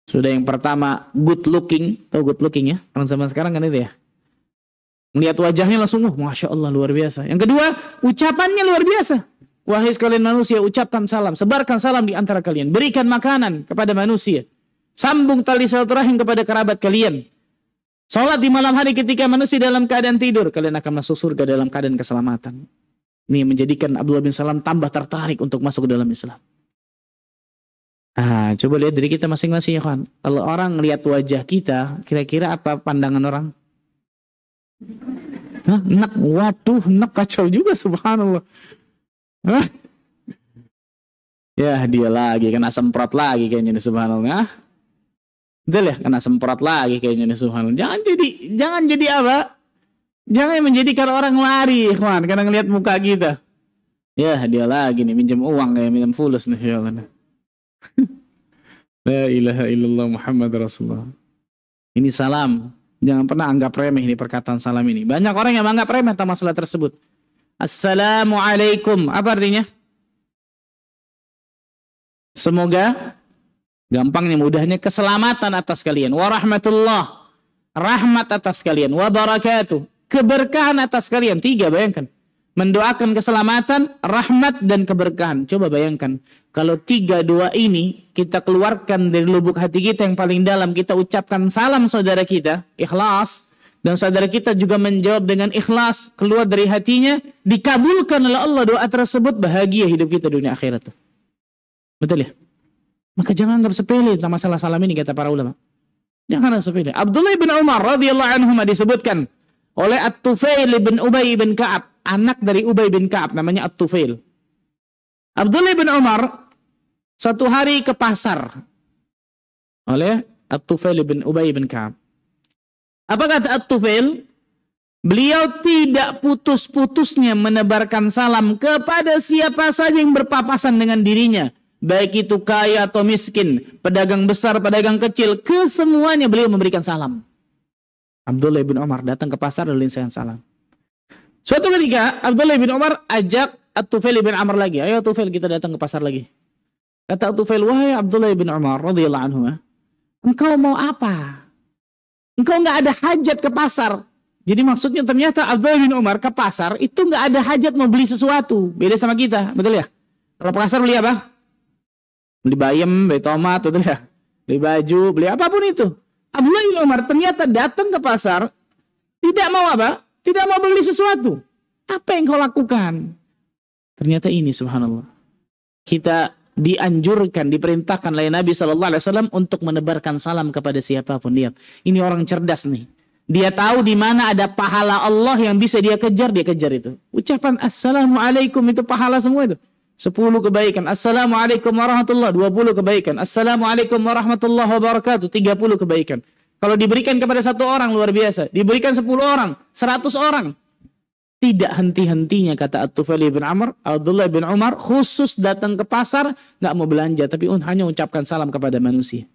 Sudah yang pertama, good looking. Tahu good looking ya? Orang zaman sekarang kan itu ya. Melihat wajahnya langsung, Masya Allah, luar biasa. Yang kedua, ucapannya luar biasa. Wahai sekalian manusia, ucapkan salam, sebarkan salam di antara kalian, berikan makanan kepada manusia, sambung tali silaturahim kepada kerabat kalian. Salat di malam hari ketika manusia dalam keadaan tidur, kalian akan masuk surga dalam keadaan keselamatan. Ini menjadikan Abdullah bin Salam tambah tertarik untuk masuk ke dalam Islam. Coba lihat diri kita masing-masing ya kawan. Kalau orang lihat wajah kita, kira-kira apa pandangan orang? Enak, waduh, enak, kacau juga, subhanallah. Ya dia lagi, kena semprot lagi kayaknya nih, subhanallah. Betul ya, kena semprot lagi kayaknya nih, subhanallah. Jangan jadi apa? Jangan menjadikan orang lari, kawan, karena ngelihat muka kita. Ya dia lagi nih, minjem uang kayak minjem fulus nih, ya Allah. La ilaha illallah Muhammad Rasulullah. Ini salam. Jangan pernah anggap remeh ini perkataan salam ini. Banyak orang yang menganggap remeh tentang masalah tersebut. Assalamualaikum. Apa artinya? Semoga gampangnya mudahnya keselamatan atas kalian. Warahmatullah. Rahmat atas kalian. Wabarakatuh. Keberkahan atas kalian. 3, bayangkan. Mendoakan keselamatan, rahmat, dan keberkahan. Coba bayangkan. Kalau 3 doa ini kita keluarkan dari lubuk hati kita yang paling dalam. Kita ucapkan salam saudara kita. Ikhlas. dan saudara kita juga menjawab dengan ikhlas, keluar dari hatinya, dikabulkan oleh Allah doa tersebut, bahagia hidup kita dunia akhirat. Betul ya? Maka jangan anggap sepele tentang masalah salam ini, kata para ulama. Jangan anggap sepele. Abdullah bin Umar radhiyallahu anhu disebutkan oleh At-Tufail bin Ubay bin Ka'ab, anak dari Ubay bin Ka'ab, namanya At-Tufail. Abdullah bin Umar satu hari ke pasar oleh At-Tufail bin Ubay bin Ka'ab. Apa kata At-Tufail? Beliau tidak putus-putusnya menebarkan salam kepada siapa saja yang berpapasan dengan dirinya. Baik itu kaya atau miskin, pedagang besar, pedagang kecil, kesemuanya beliau memberikan salam. Abdullah bin Umar datang ke pasar lalu lincahkan salam. Suatu ketika Abdullah bin Umar ajak At-Tufail bin Amr lagi. Ayo At-Tufail, kita datang ke pasar lagi. Kata At-Tufail, wahai Abdullah bin Umar radhiyallahu anhu, engkau mau apa? Engkau nggak ada hajat ke pasar. Jadi maksudnya ternyata Abdullah bin Umar ke pasar itu nggak ada hajat mau beli sesuatu. Beda sama kita, betul ya? Kalau ke pasar beli apa? Beli bayam, beli tomat, betul ya? Beli baju, beli apapun itu. Abdullah bin Umar ternyata datang ke pasar tidak mau apa? Tidak mau beli sesuatu. Apa yang kau lakukan? Ternyata ini subhanallah. Kita dianjurkan, diperintahkan oleh Nabi SAW untuk menebarkan salam kepada siapapun. Lihat, ini orang cerdas nih. Dia tahu di mana ada pahala Allah yang bisa dia kejar itu. Ucapan Assalamualaikum itu pahala semua itu. 10 kebaikan. Assalamualaikum warahmatullahi 20 kebaikan. Assalamualaikum warahmatullahi wabarakatuh 30 kebaikan. Kalau diberikan kepada satu orang luar biasa. Diberikan 10 orang, 100 orang. Tidak henti-hentinya kata At-Tufail bin Amr, Abdullah bin Umar khusus datang ke pasar, nggak mau belanja, tapi hanya ucapkan salam kepada manusia.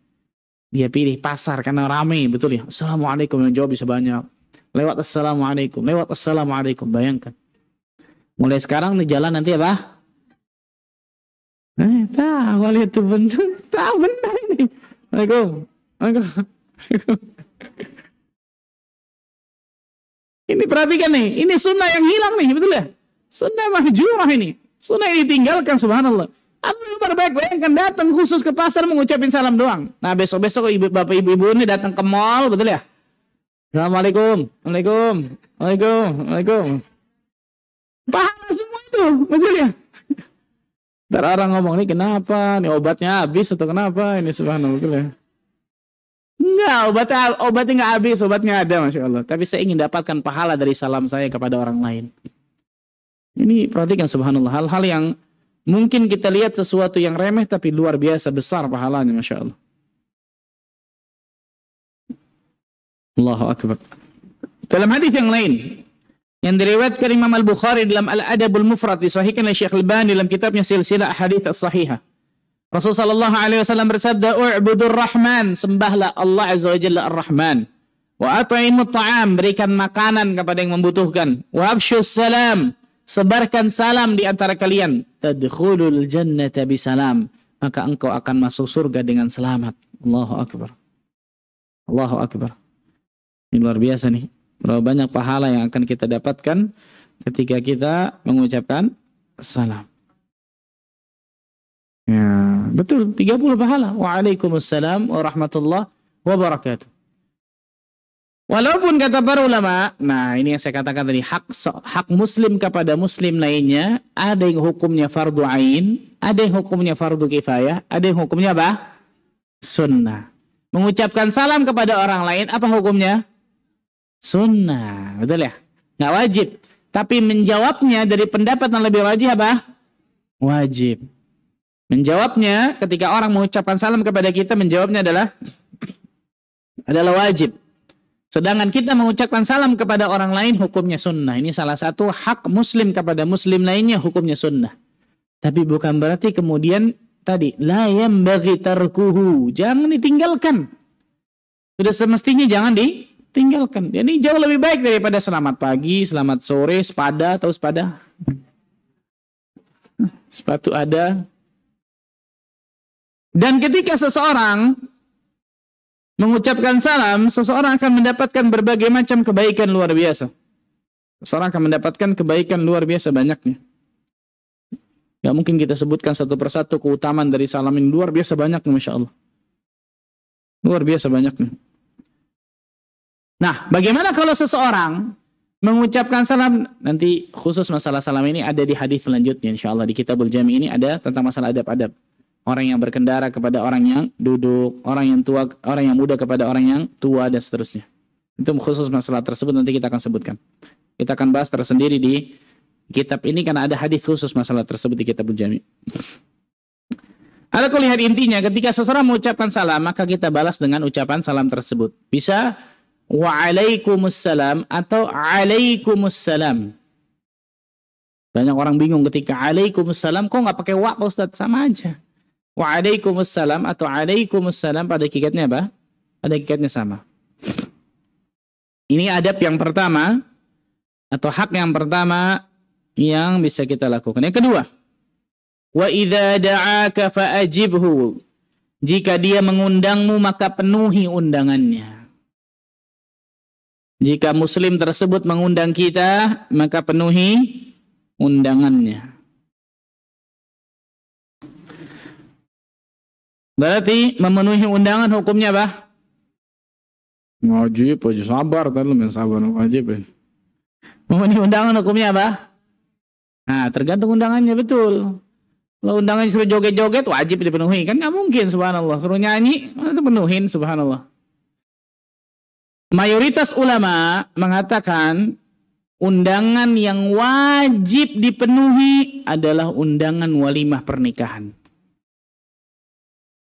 Dia pilih pasar karena ramai, betul ya. Assalamualaikum, yang jawab bisa banyak. Lewat Assalamualaikum, lewat Assalamualaikum. Bayangkan. Mulai sekarang nih jalan nanti apa? Tahu itu benar, tahu benar ini. Waalaikumsalam. Ini perhatikan nih, ini sunnah yang hilang nih, betul ya? Sunnah mahjurah ini. Sunnah yang ditinggalkan, subhanallah. Abdul Umar bayangkan datang khusus ke pasar mengucapin salam doang. Nah besok-besok bapak ibu-ibu ini datang ke mall, betul ya? Assalamualaikum, waalaikum. Pahala semua itu, betul ya? Ntar orang ngomong, ini kenapa? Ini obatnya habis atau kenapa? Ini subhanallah, betul ya? Enggak, obatnya enggak habis, obatnya ada, Masya Allah. Tapi saya ingin dapatkan pahala dari salam saya kepada orang lain. Ini perhatikan subhanallah, hal-hal yang mungkin kita lihat sesuatu yang remeh, tapi luar biasa besar pahalanya, Masya Allah. Allahu Akbar. Dalam hadis yang lain, yang diriwayatkan Imam Al-Bukhari dalam Al-Adabul Mufrad, disahihkan oleh Syekh Al-Albani dalam kitabnya Silsilah Ahadits As-Sahihah. Rasulullah SAW bersabda, "U'budur Rahman," sembahlah Allah Azza wa Jalla Ar-Rahman. "Wa at'imut ta'am," berikan makanan kepada yang membutuhkan. "Wa afshus salam," sebarkan salam di antara kalian. "Tadkhulul jannata bisalam," maka engkau akan masuk surga dengan selamat. Allahu Akbar. Allahu Akbar. Ini luar biasa nih. Berapa banyak pahala yang akan kita dapatkan ketika kita mengucapkan salam. Ya, betul, 30 pahala. Waalaikumsalam warahmatullahi wabarakatuh. Walaupun kata para ulama, nah ini yang saya katakan tadi, hak muslim kepada muslim lainnya, ada yang hukumnya fardu ain, ada yang hukumnya fardu kifayah, ada yang hukumnya apa? Sunnah. Mengucapkan salam kepada orang lain, apa hukumnya? Sunnah, betul ya? Nggak wajib. Tapi menjawabnya dari pendapat yang lebih wajib apa? Wajib. Menjawabnya ketika orang mengucapkan salam kepada kita, menjawabnya adalah wajib. Sedangkan kita mengucapkan salam kepada orang lain hukumnya sunnah. Ini salah satu hak muslim kepada muslim lainnya, hukumnya sunnah. Tapi bukan berarti kemudian tadi la yambaghi tarkuhu, jangan ditinggalkan. Sudah semestinya jangan ditinggalkan. Ini jauh lebih baik daripada selamat pagi, selamat sore, sepada atau sepada. Sepatu ada. Dan ketika seseorang mengucapkan salam, seseorang akan mendapatkan berbagai macam kebaikan luar biasa. Seseorang akan mendapatkan kebaikan luar biasa banyaknya. Gak mungkin kita sebutkan satu persatu keutamaan dari salam ini. Luar biasa banyaknya, Masya Allah. Luar biasa banyaknya. Nah, bagaimana kalau seseorang mengucapkan salam, nanti khusus masalah salam ini ada di hadis selanjutnya insyaallah di Kitabul Jami ini ada tentang masalah adab-adab. Orang yang berkendara kepada orang yang duduk, orang yang tua, orang yang muda kepada orang yang tua dan seterusnya. Itu khusus masalah tersebut nanti kita akan sebutkan. Kita akan bahas tersendiri di kitab ini karena ada hadis khusus masalah tersebut di Kitabul Jami. Ada kulihat intinya ketika seseorang mengucapkan salam maka kita balas dengan ucapan salam tersebut. Bisa wa'alaikumussalam atau alaikumussalam. Banyak orang bingung ketika alaikumussalam kok nggak pakai wa Pak Ustaz, sama aja. Wa'alaikumussalam atau alaikumussalam pada hakikatnya apa? Pada hakikatnya sama. Ini adab yang pertama atau hak yang pertama yang bisa kita lakukan. Yang kedua, wa idza da'aka fa'ajibhu. Jika dia mengundangmu maka penuhi undangannya. Jika muslim tersebut mengundang kita, maka penuhi undangannya. Berarti memenuhi undangan hukumnya apa? Wajib aja, sabar, tadi lu sabar, wajib. Memenuhi undangan hukumnya apa? Nah, tergantung undangannya, betul. Kalau undangannya suruh joget-joget, wajib dipenuhi. Kan nggak mungkin, subhanallah. Suruh nyanyi, itu penuhin, subhanallah. Mayoritas ulama mengatakan undangan yang wajib dipenuhi adalah undangan walimah pernikahan.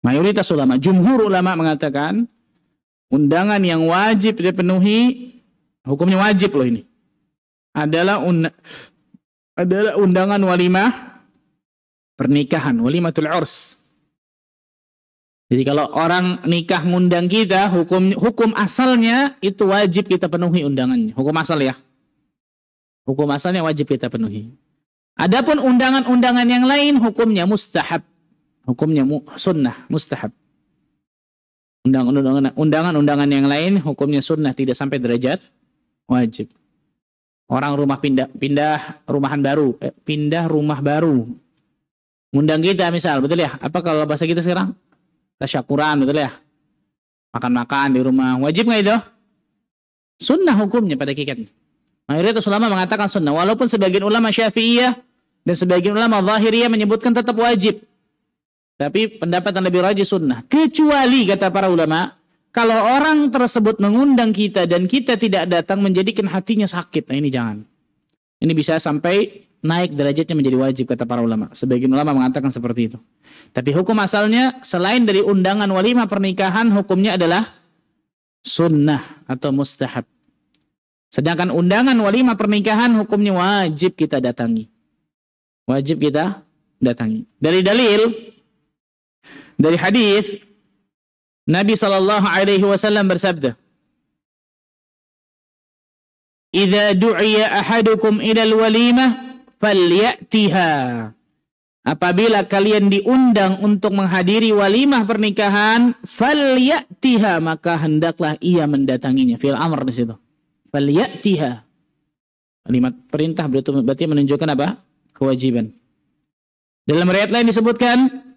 Mayoritas ulama, jumhur ulama mengatakan undangan yang wajib dipenuhi, hukumnya wajib loh ini, adalah undangan walimah pernikahan, walimatul urs. Jadi kalau orang nikah ngundang kita, hukum asalnya itu wajib kita penuhi undangannya. Hukum asal ya. Hukum asalnya wajib kita penuhi. Adapun undangan-undangan yang lain hukumnya mustahab. Hukumnya sunnah, mustahab. Undangan-undangan yang lain hukumnya sunnah, tidak sampai derajat wajib. Orang pindah rumah baru. Undang kita misal, betul ya? Apa kalau bahasa kita sekarang? Tasyakuran, betul ya? Makan-makan di rumah. Wajib nggak itu? Sunnah hukumnya pada hakikatnya. Mayoritas ulama mengatakan sunnah. Walaupun sebagian ulama Syafi'iyah dan sebagian ulama Zahiriyah menyebutkan tetap wajib. Tapi pendapat yang lebih rajih sunnah. Kecuali kata para ulama, kalau orang tersebut mengundang kita dan kita tidak datang menjadikan hatinya sakit. Nah ini jangan. Ini bisa sampai naik derajatnya menjadi wajib kata para ulama. Sebagian ulama mengatakan seperti itu. Tapi hukum asalnya selain dari undangan walimah pernikahan, hukumnya adalah sunnah atau mustahab. Sedangkan undangan walimah pernikahan hukumnya wajib kita datangi. Wajib kita datangi. Dari hadis Nabi SAW bersabda, "Idza du'iya ahadukum ilal walimah falyatiha." Apabila kalian diundang untuk menghadiri walimah pernikahan, falyatiha, maka hendaklah ia mendatanginya. Fil amr di situ. Falyatiha. Kalimat perintah berarti menunjukkan apa? Kewajiban. Dalam riwayat lain disebutkan,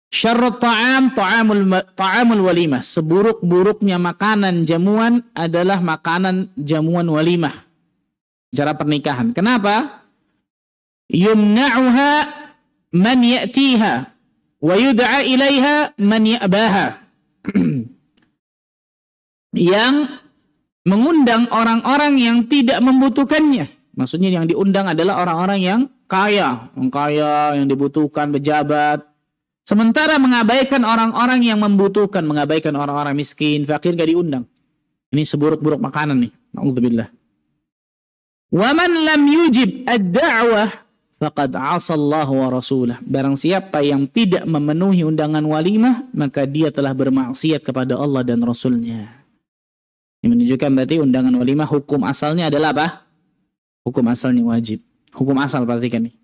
syarrut ta'amul walimah. Seburuk-buruknya makanan jamuan adalah makanan jamuan walimah. Cara pernikahan. Kenapa? Yumna'uha man ya'tiha wa yud'a ilaiha man ya'baha. Yang mengundang orang-orang yang tidak membutuhkannya. Maksudnya yang diundang adalah orang-orang yang kaya, yang dibutuhkan, pejabat. Sementara mengabaikan orang-orang yang membutuhkan, mengabaikan orang-orang miskin, fakir, gak diundang. Ini seburuk-buruk makanan nih. Na'udzubillah. Wa man lam yujib ad-da'wah faqad 'asallahu wa rasulah. Barang siapa yang tidak memenuhi undangan walimah, maka dia telah bermaksiat kepada Allah dan Rasulnya. Ini menunjukkan berarti undangan walimah hukum asalnya adalah apa? Hukum asalnya wajib. Hukum asal, perhatikan nih.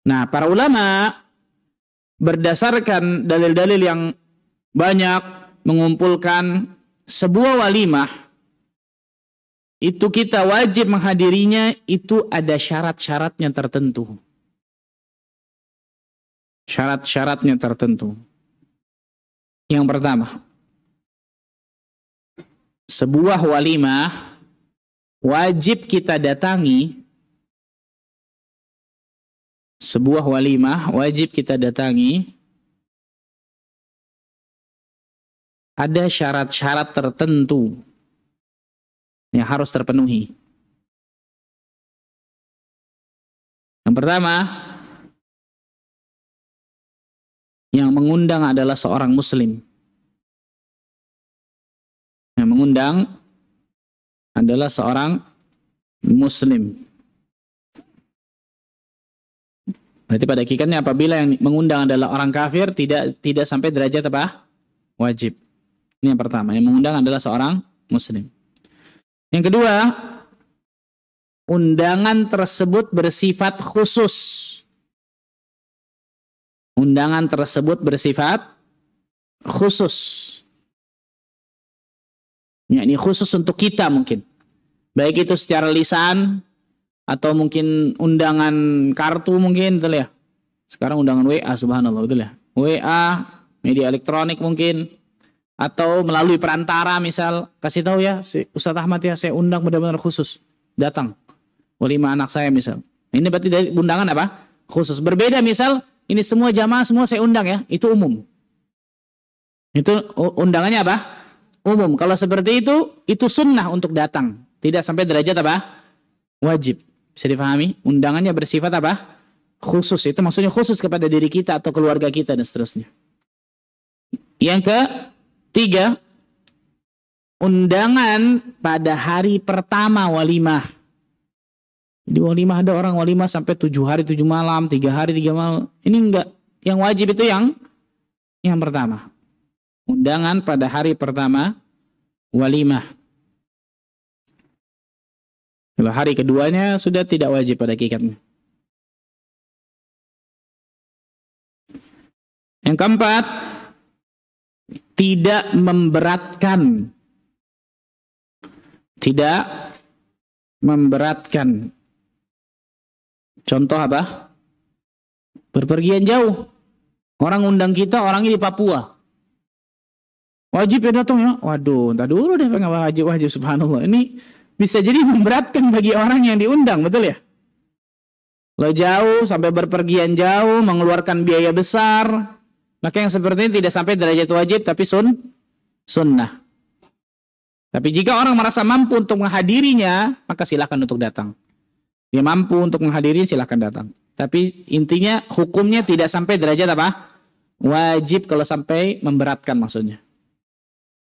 Nah, para ulama berdasarkan dalil-dalil yang banyak mengumpulkan sebuah walimah itu kita wajib menghadirinya, itu ada syarat-syaratnya tertentu. Syarat-syaratnya tertentu. Yang pertama, sebuah walimah wajib kita datangi, sebuah walimah wajib kita datangi, ada syarat-syarat tertentu yang harus terpenuhi. Yang pertama, yang mengundang adalah seorang muslim. Yang mengundang adalah seorang muslim. Berarti pada hakikatnya apabila yang mengundang adalah orang kafir, tidak sampai derajat apa? Wajib. Ini yang pertama, yang mengundang adalah seorang muslim. Yang kedua, undangan tersebut bersifat khusus. Undangan tersebut bersifat khusus. Ya, ini khusus untuk kita mungkin. Baik itu secara lisan atau mungkin undangan kartu mungkin, betul ya. Sekarang undangan WA, subhanallah, betul ya. WA, media elektronik mungkin, atau melalui perantara, misal kasih tahu ya, si Ustaz Ahmad ya, saya undang benar-benar khusus datang walimah anak saya misal. Ini berarti dari undangan apa? Khusus. Berbeda misal ini semua jamaah semua saya undang ya, itu umum. Itu undangannya apa? Umum. Kalau seperti itu sunnah untuk datang. Tidak sampai derajat apa? Wajib. Bisa dipahami? Undangannya bersifat apa? Khusus. Itu maksudnya khusus kepada diri kita atau keluarga kita dan seterusnya. Yang ketiga, undangan pada hari pertama walimah. Di walimah ada orang walimah sampai 7 hari 7 malam, 3 hari 3 malam. Ini enggak. Yang wajib itu yang pertama. Undangan pada hari pertama walimah. Kalau hari keduanya sudah tidak wajib pada hakikatnya. Yang keempat, tidak memberatkan. Tidak memberatkan. Contoh apa? Berpergian jauh. Orang undang kita, orangnya di Papua. Wajib ya datang ya? Waduh, entar dulu deh, nggak wajib, subhanallah. Ini bisa jadi memberatkan bagi orang yang diundang, betul ya? Lo jauh, sampai berpergian jauh, mengeluarkan biaya besar. Maka yang seperti ini tidak sampai derajat wajib, tapi sunnah. Tapi jika orang merasa mampu untuk menghadirinya, maka silakan untuk datang. Dia mampu untuk menghadiri, silakan datang. Tapi intinya hukumnya tidak sampai derajat apa? Wajib kalau sampai memberatkan maksudnya.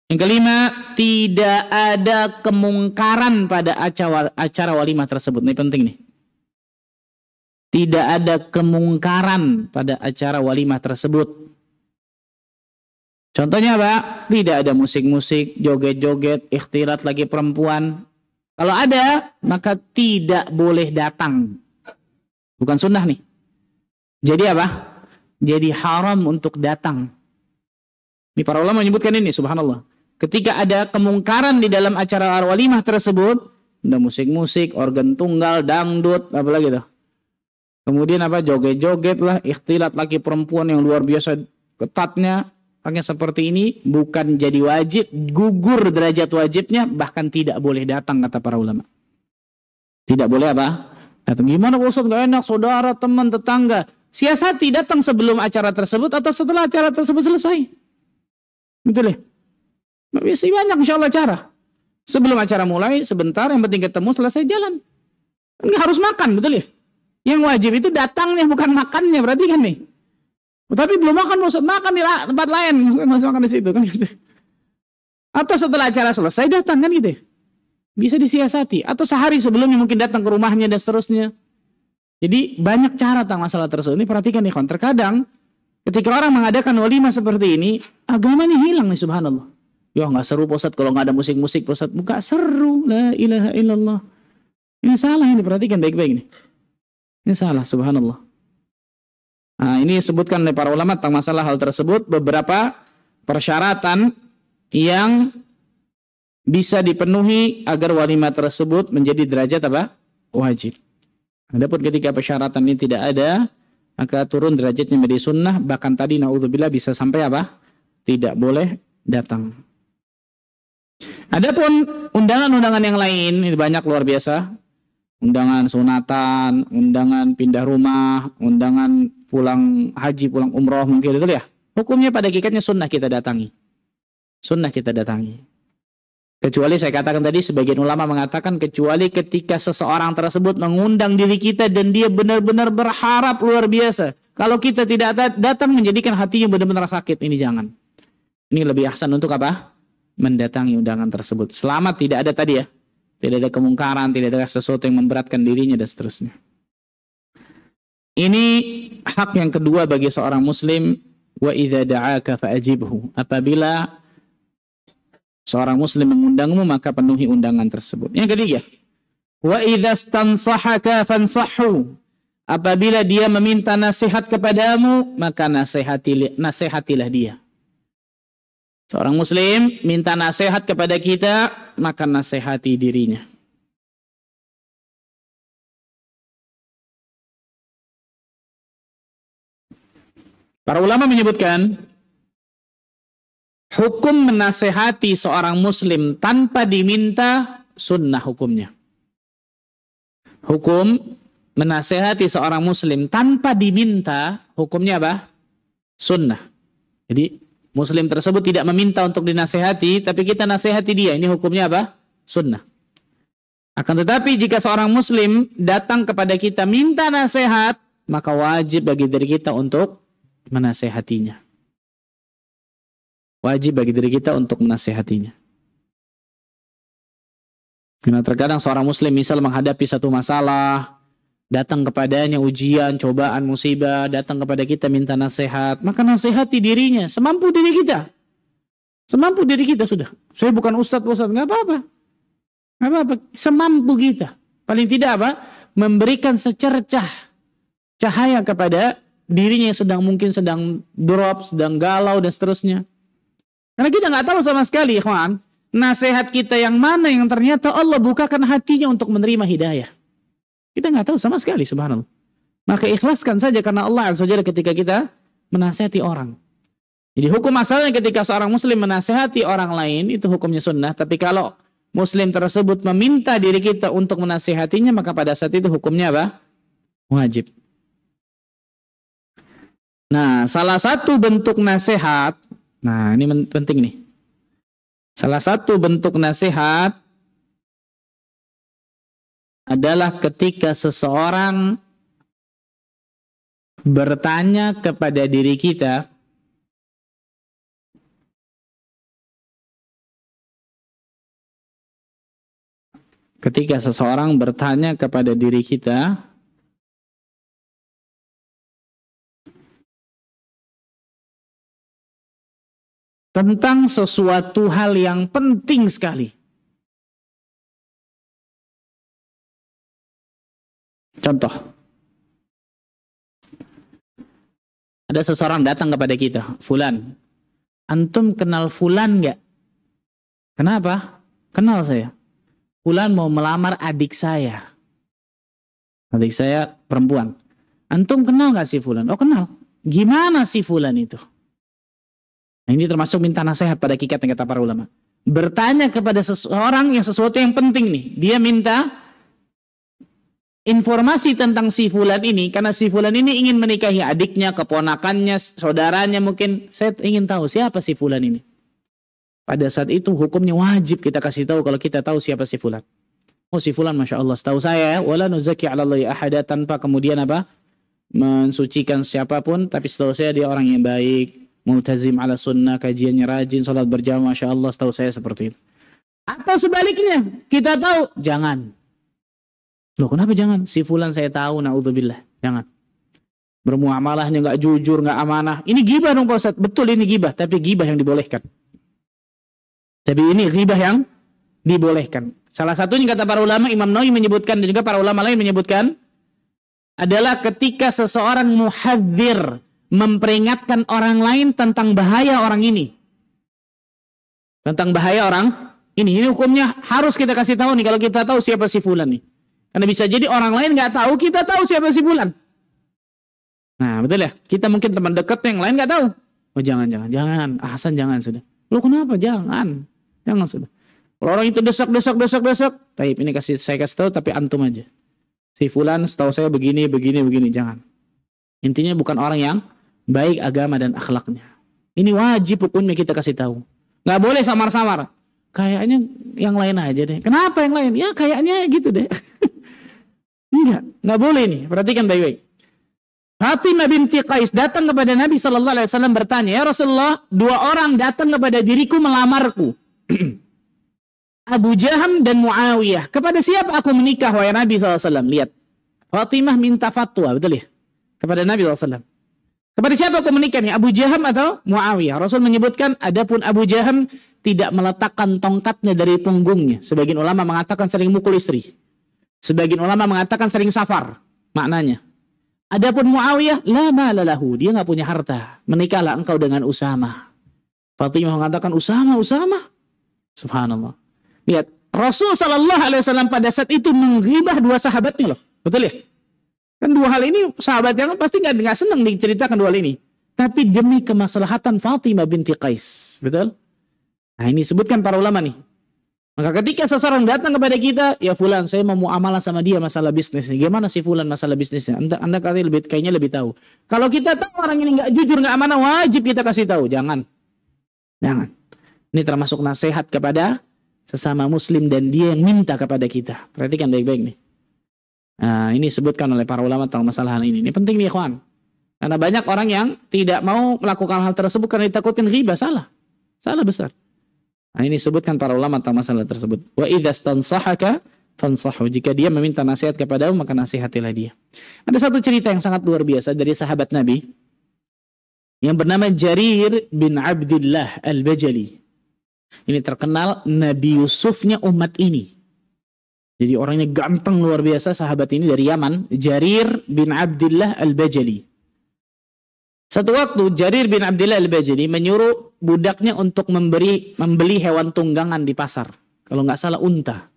Yang kelima, tidak ada kemungkaran pada acara walimah tersebut. Ini penting nih. Tidak ada kemungkaran pada acara walimah tersebut. Contohnya apa? Tidak ada musik-musik, joget-joget, ikhtilat lagi perempuan. Kalau ada, maka tidak boleh datang. Bukan sunnah nih. Jadi apa? Jadi haram untuk datang. Ini para ulama menyebutkan ini, subhanallah. Ketika ada kemungkaran di dalam acara walimah tersebut, ada musik-musik, organ tunggal, dangdut, apalagi tuh. Kemudian apa? Joget-joget lah, ikhtilat laki perempuan yang luar biasa ketatnya. Makanya seperti ini bukan jadi wajib, gugur derajat wajibnya, bahkan tidak boleh datang kata para ulama. Tidak boleh apa? Datang. Gimana Pak Ustaz? Gak enak, saudara, teman, tetangga. Siasati datang sebelum acara tersebut atau setelah acara tersebut selesai. Betul ya? Masih banyak insya Allah cara. Sebelum acara mulai, sebentar, yang penting ketemu, selesai jalan. Nggak harus makan, betul ya? Yang wajib itu datangnya, bukan makannya, berarti kan nih. Tapi belum makan, makan di tempat lain, masih makan di situ kan gitu. Atau setelah acara selesai datang kan gitu. Bisa disiasati. Atau sehari sebelumnya mungkin datang ke rumahnya dan seterusnya. Jadi banyak cara tentang masalah tersebut. Ini perhatikan nih, terkadang ketika orang mengadakan walimah seperti ini, agamanya hilang nih, subhanallah. Ya nggak seru Pak Ustaz kalau nggak ada musik-musik Pak Ustaz. Bukan seru, la ilaha illallah. Ini salah, ini perhatikan baik-baik nih. Ini salah, subhanallah. Nah, ini disebutkan oleh para ulama tentang masalah hal tersebut, beberapa persyaratan yang bisa dipenuhi agar walimah tersebut menjadi derajat apa? Wajib. Adapun ketika persyaratan ini tidak ada, maka turun derajatnya menjadi sunnah, bahkan tadi naudzubillah bisa sampai apa? Tidak boleh datang. Adapun undangan-undangan yang lain ini banyak luar biasa. Undangan sunatan, undangan pindah rumah, undangan pulang haji, pulang umroh mungkin itu ya. Hukumnya pada hakikatnya sunnah kita datangi. Sunnah kita datangi. Kecuali saya katakan tadi, sebagian ulama mengatakan kecuali ketika seseorang tersebut mengundang diri kita dan dia benar-benar berharap luar biasa. Kalau kita tidak datang menjadikan hatinya benar-benar sakit, ini jangan. Ini lebih ahsan untuk apa? Mendatangi undangan tersebut. Selama tidak ada tadi ya, tidak ada kemungkaran, tidak ada sesuatu yang memberatkan dirinya dan seterusnya. Ini hak yang kedua bagi seorang muslim, wa idza da'aka fa'ajibhu. Apabila seorang muslim mengundangmu maka penuhi undangan tersebut. Yang ketiga, wa idza stansahaka fansahhu. Apabila dia meminta nasihat kepadamu maka nasihatilah dia. Seorang muslim minta nasihat kepada kita, maka nasihati dirinya. Para ulama menyebutkan hukum menasihati seorang muslim tanpa diminta sunnah hukumnya. Hukum menasihati seorang muslim tanpa diminta hukumnya apa? Sunnah. Jadi muslim tersebut tidak meminta untuk dinasehati, tapi kita nasehati dia. Ini hukumnya apa? Sunnah. Akan tetapi jika seorang muslim datang kepada kita minta nasihat, maka wajib bagi diri kita untuk menasehatinya. Wajib bagi diri kita untuk menasehatinya. Karena terkadang seorang muslim misal menghadapi satu masalah, datang kepadanya ujian, cobaan, musibah, datang kepada kita minta nasihat, maka nasihati dirinya semampu diri kita. Semampu diri kita sudah. Saya bukan ustadz, nggak apa-apa. Nggak apa-apa, semampu kita. Paling tidak apa? Memberikan secercah cahaya kepada dirinya yang mungkin sedang drop, sedang galau dan seterusnya. Karena kita nggak tahu sama sekali, ikhwan, nasihat kita yang mana yang ternyata Allah bukakan hatinya untuk menerima hidayah. Kita nggak tahu sama sekali, subhanallah. Maka ikhlaskan saja karena Allah azza wajalla ketika kita menasihati orang. Jadi hukum asalnya ketika seorang muslim menasihati orang lain itu hukumnya sunnah. Tapi kalau muslim tersebut meminta diri kita untuk menasihatinya, maka pada saat itu hukumnya apa? Wajib. Nah, salah satu bentuk nasihat, nah ini penting nih. Salah satu bentuk nasihat adalah ketika seseorang bertanya kepada diri kita, ketika seseorang bertanya kepada diri kita tentang sesuatu hal yang penting sekali. Contoh, ada seseorang datang kepada kita, Fulan, antum kenal Fulan nggak? Kenapa? Kenal saya. Fulan mau melamar adik saya. Adik saya perempuan. Antum kenal nggak si Fulan? Oh kenal. Gimana si Fulan itu? Nah, ini termasuk minta nasihat pada hakikatnya kata para ulama. Bertanya kepada seseorang yang sesuatu yang penting nih. Dia minta informasi tentang si Fulan ini, karena si Fulan ini ingin menikahi adiknya, keponakannya, saudaranya mungkin. Saya ingin tahu siapa si Fulan ini. Pada saat itu hukumnya wajib kita kasih tahu kalau kita tahu siapa si Fulan. Oh si Fulan Masya Allah, setahu saya, wala nuzaki ala Allahi ahada, tanpa kemudian apa? Mensucikan siapapun, tapi setahu saya dia orang yang baik, multazim ala sunnah, kajiannya rajin, sholat berjamaah, Masya Allah, setahu saya seperti itu. Atau sebaliknya, kita tahu, jangan. Loh kenapa jangan? Si Fulan saya tahu, na'udzubillah. Jangan. Bermuamalahnya nggak jujur, nggak amanah. Ini gibah dong Pak Ustaz. Betul ini gibah, tapi gibah yang dibolehkan. Tapi ini gibah yang dibolehkan. Salah satunya kata para ulama, Imam Nawawi menyebutkan, dan juga para ulama lain menyebutkan, adalah ketika seseorang muhadzir, memperingatkan orang lain tentang bahaya orang ini. Tentang bahaya orang ini. Ini hukumnya harus kita kasih tahu nih, kalau kita tahu siapa si Fulan nih. Karena bisa jadi orang lain nggak tahu, kita tahu siapa si Fulan. Nah betul ya, kita mungkin teman dekat yang lain nggak tahu. Oh jangan, Hasan jangan sudah. Loh kenapa? Jangan sudah. Kalau orang itu desak, taib ini saya kasih tahu tapi antum aja. Si fulan setahu saya begini, jangan. Intinya bukan orang yang baik agama dan akhlaknya. Ini wajib hukumnya kita kasih tahu. Nggak boleh samar-samar. Kayaknya yang lain aja deh. Kenapa yang lain? Ya kayaknya gitu deh. Nggak boleh nih. Perhatikan baik-baik. Fatimah binti Qais datang kepada Nabi SAW bertanya, ya Rasulullah, 2 orang datang kepada diriku melamarku. Abu Jaham dan Muawiyah. Kepada siapa aku menikah, wahai Nabi SAW? Lihat. Fatimah minta fatwa, betul ya? Kepada Nabi SAW. Kepada siapa aku menikah nih? Abu Jaham atau Muawiyah? Rasul menyebutkan, adapun Abu Jaham tidak meletakkan tongkatnya dari punggungnya. Sebagian ulama mengatakan sering mukul istri. Sebagian ulama mengatakan sering safar. Maknanya. Adapun Muawiyah, la malalahu, dia nggak punya harta. Menikahlah engkau dengan Usama. Fatimah mengatakan Usama. Subhanallah. Lihat, Rasul Shallallahu Alaihi Wasallam pada saat itu menghibah 2 sahabatnya loh, betul ya? Kan 2 hal ini sahabat yang pasti nggak senang diceritakan 2 hal ini. Tapi demi kemaslahatan Fatimah binti Qais, betul? Nah ini sebutkan para ulama nih. Maka ketika seseorang datang kepada kita, ya fulan, saya mau muamalah sama dia masalah bisnisnya. Gimana sih fulan masalah bisnisnya? Anda kayaknya lebih tahu. Kalau kita tahu orang ini nggak jujur, nggak amanah, wajib kita kasih tahu. Jangan. Ini termasuk nasihat kepada sesama muslim dan dia yang minta kepada kita. Perhatikan baik-baik nih. Nah, ini disebutkan oleh para ulama tentang masalah hal ini. Ini penting nih, ikhwan. Karena banyak orang yang tidak mau melakukan hal tersebut karena ditakutin ghibah. Salah besar. Nah, ini disebutkan para ulama tentang masalah tersebut. Wa idza stansahaka fansahu. Jika dia meminta nasihat kepadamu, maka nasihatilah dia. Ada satu cerita yang sangat luar biasa dari sahabat Nabi yang bernama Jarir bin Abdullah Al-Bajali. Ini terkenal Nabi Yusufnya umat ini. Jadi orangnya ganteng luar biasa, sahabat ini dari Yaman, Jarir bin Abdullah Al-Bajali. Satu waktu Jarir bin Abdullah Al-Bajali menyuruh budaknya untuk membeli hewan tunggangan di pasar. Kalau nggak salah unta.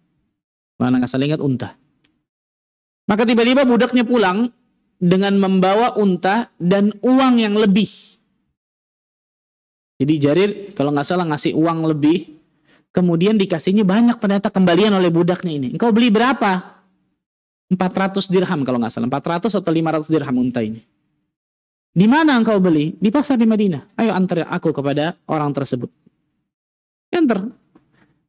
Mana nggak salah ingat unta. Maka tiba-tiba budaknya pulang dengan membawa unta dan uang yang lebih. Jadi Jarir kalau nggak salah ngasih uang lebih, kemudian dikasihnya banyak ternyata kembalian oleh budaknya ini. Engkau beli berapa? 400 dirham kalau nggak salah. 400 atau 500 dirham unta ini. Di mana engkau beli? Di pasar di Madinah. Ayo antar aku kepada orang tersebut. Antar.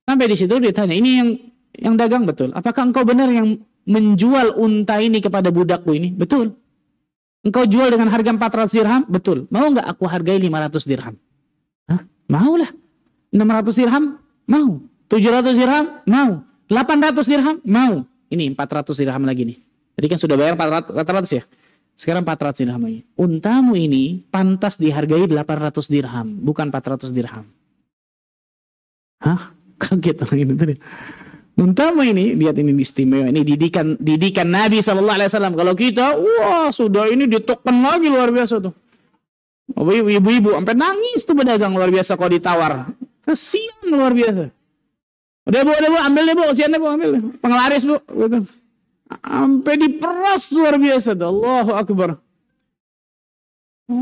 Sampai di situ ditanya, ini yang dagang betul. Apakah engkau benar yang menjual unta ini kepada budakku ini? Betul. Engkau jual dengan harga 400 dirham? Betul. Mau nggak aku hargai 500 dirham? Hah? Maulah. 600 dirham? Mau. 700 dirham? Mau. 800 dirham? Mau. Ini 400 dirham lagi nih. Jadi kan sudah bayar 400 ya? Sekarang 400 dirham lagi. Untamu ini pantas dihargai 800 dirham, bukan 400 dirham. Hah? Kaget orang ini tadi. Untamu ini, lihat ini istimewa. Ini didikan Nabi SAW. Kalau kita, wah sudah ini ditekan lagi luar biasa tuh. Ibu-ibu sampai nangis tuh pedagang luar biasa kalau ditawar. Kesian luar biasa. Udah bu, ambil deh bu, kesian deh bu, ambil deh. Penglaris bu, gitu. Sampai diperas luar biasa tuh. Allahu Akbar.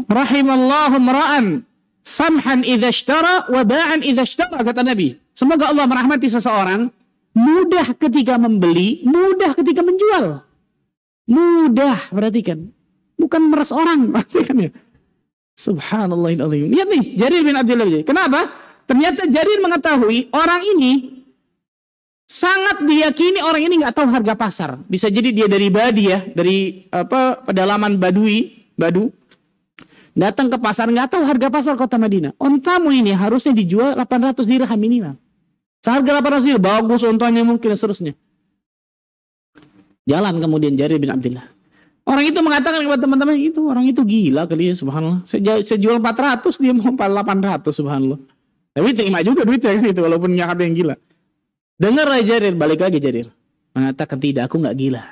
Rahimallahu mar'an samhan idza ishtara wa ba'an idza ishtara, kata Nabi. Semoga Allah merahmati seseorang mudah ketika membeli, mudah ketika menjual. Mudah, perhatikan. Bukan meras orang, perhatikan ya. Subhanallahil-azim. Lihat nih, Jarir bin Abdullah. Kenapa? Ternyata Jarir mengetahui orang ini sangat diyakini orang ini nggak tahu harga pasar. Bisa jadi dia dari Badiah, dari pedalaman Badu, datang ke pasar nggak tahu harga pasar kota Madinah. Ontamu ini harusnya dijual 800 dirham minimal. Seharga 800 dirham, bagus ontanya mungkin seterusnya. Jalan kemudian Jarir bin Abdullah. Orang itu mengatakan kepada teman-teman itu, orang itu gila kali ya, subhanallah. Saya jual 400, dia mau 800, subhanallah. Tapi terima juga duitnya kan itu, walaupun nyakap yang gila. Dengar Jarir, balik lagi Jarir. Mengatakan tidak, aku nggak gila.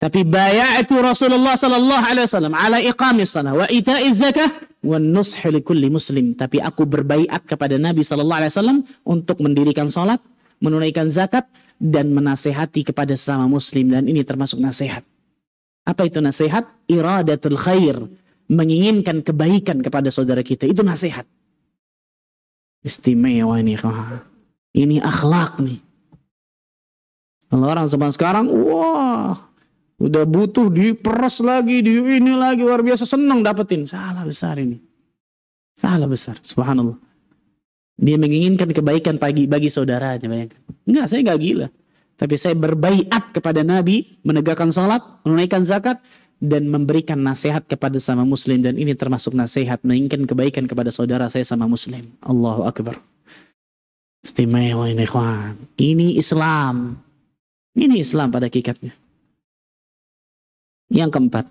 Tapi baya'atu Rasulullah sallallahu alaihi wasallam ala iqamis salah wa ita'iz zakah wa nushi likulli muslim. Tapi aku berbaiat kepada Nabi sallallahu alaihi wasallam untuk mendirikan salat, menunaikan zakat dan menasihati kepada sesama muslim, dan ini termasuk nasihat. Apa itu nasihat? Iradatul khair, menginginkan kebaikan kepada saudara kita. Itu nasihat. Istimewa ini. Ini akhlak nih. Kalau orang zaman sekarang, wah, udah butuh diperas lagi, di ini lagi, luar biasa senang dapetin. Salah besar ini. Salah besar, subhanallah. Dia menginginkan kebaikan bagi saudaranya. Bayangkan. Enggak, saya enggak gila. Tapi saya berbaiat kepada Nabi, menegakkan salat, menunaikan zakat, dan memberikan nasihat kepada sama muslim. Dan ini termasuk nasihat, menginginkan kebaikan kepada saudara saya sama muslim. Allahu Akbar. Istimewa ini, ikhwan. Ini Islam. Ini Islam pada hakikatnya. Yang keempat.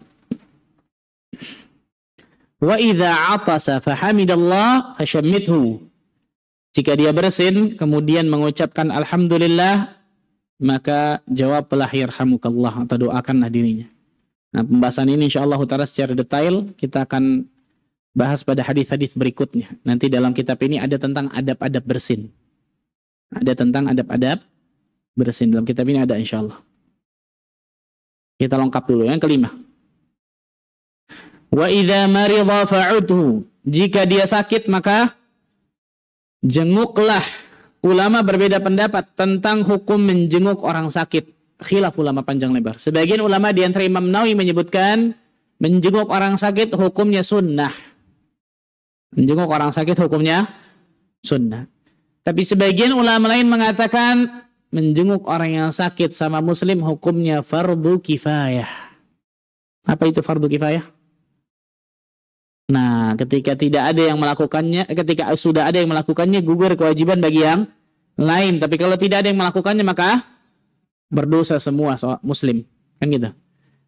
Wa idza atasa fahamidallah fashammithu. Jika dia bersin kemudian mengucapkan alhamdulillah, maka jawablah yarhamukallah atau doakanlah dirinya. Nah, pembahasan ini insyaallah taala secara detail kita akan bahas pada hadis-hadis berikutnya. Nanti dalam kitab ini ada tentang adab-adab bersin. Ada tentang adab-adab bersin dalam kitab ini ada insyaallah. Kita lengkap dulu yang kelima. Wa idza marida fa'udhu. Jika dia sakit maka jenguklah. Ulama berbeda pendapat tentang hukum menjenguk orang sakit. Khilaf ulama panjang lebar. Sebagian ulama di antara Imam Nawawi menyebutkan menjenguk orang sakit hukumnya sunnah. Menjenguk orang sakit hukumnya sunnah. Tapi sebagian ulama lain mengatakan menjenguk orang yang sakit sama muslim hukumnya fardu kifayah. Apa itu fardu kifayah? Nah, ketika tidak ada yang melakukannya, ketika sudah ada yang melakukannya, gugur kewajiban bagi yang lain. Tapi kalau tidak ada yang melakukannya, maka berdosa semua muslim. Kan gitu.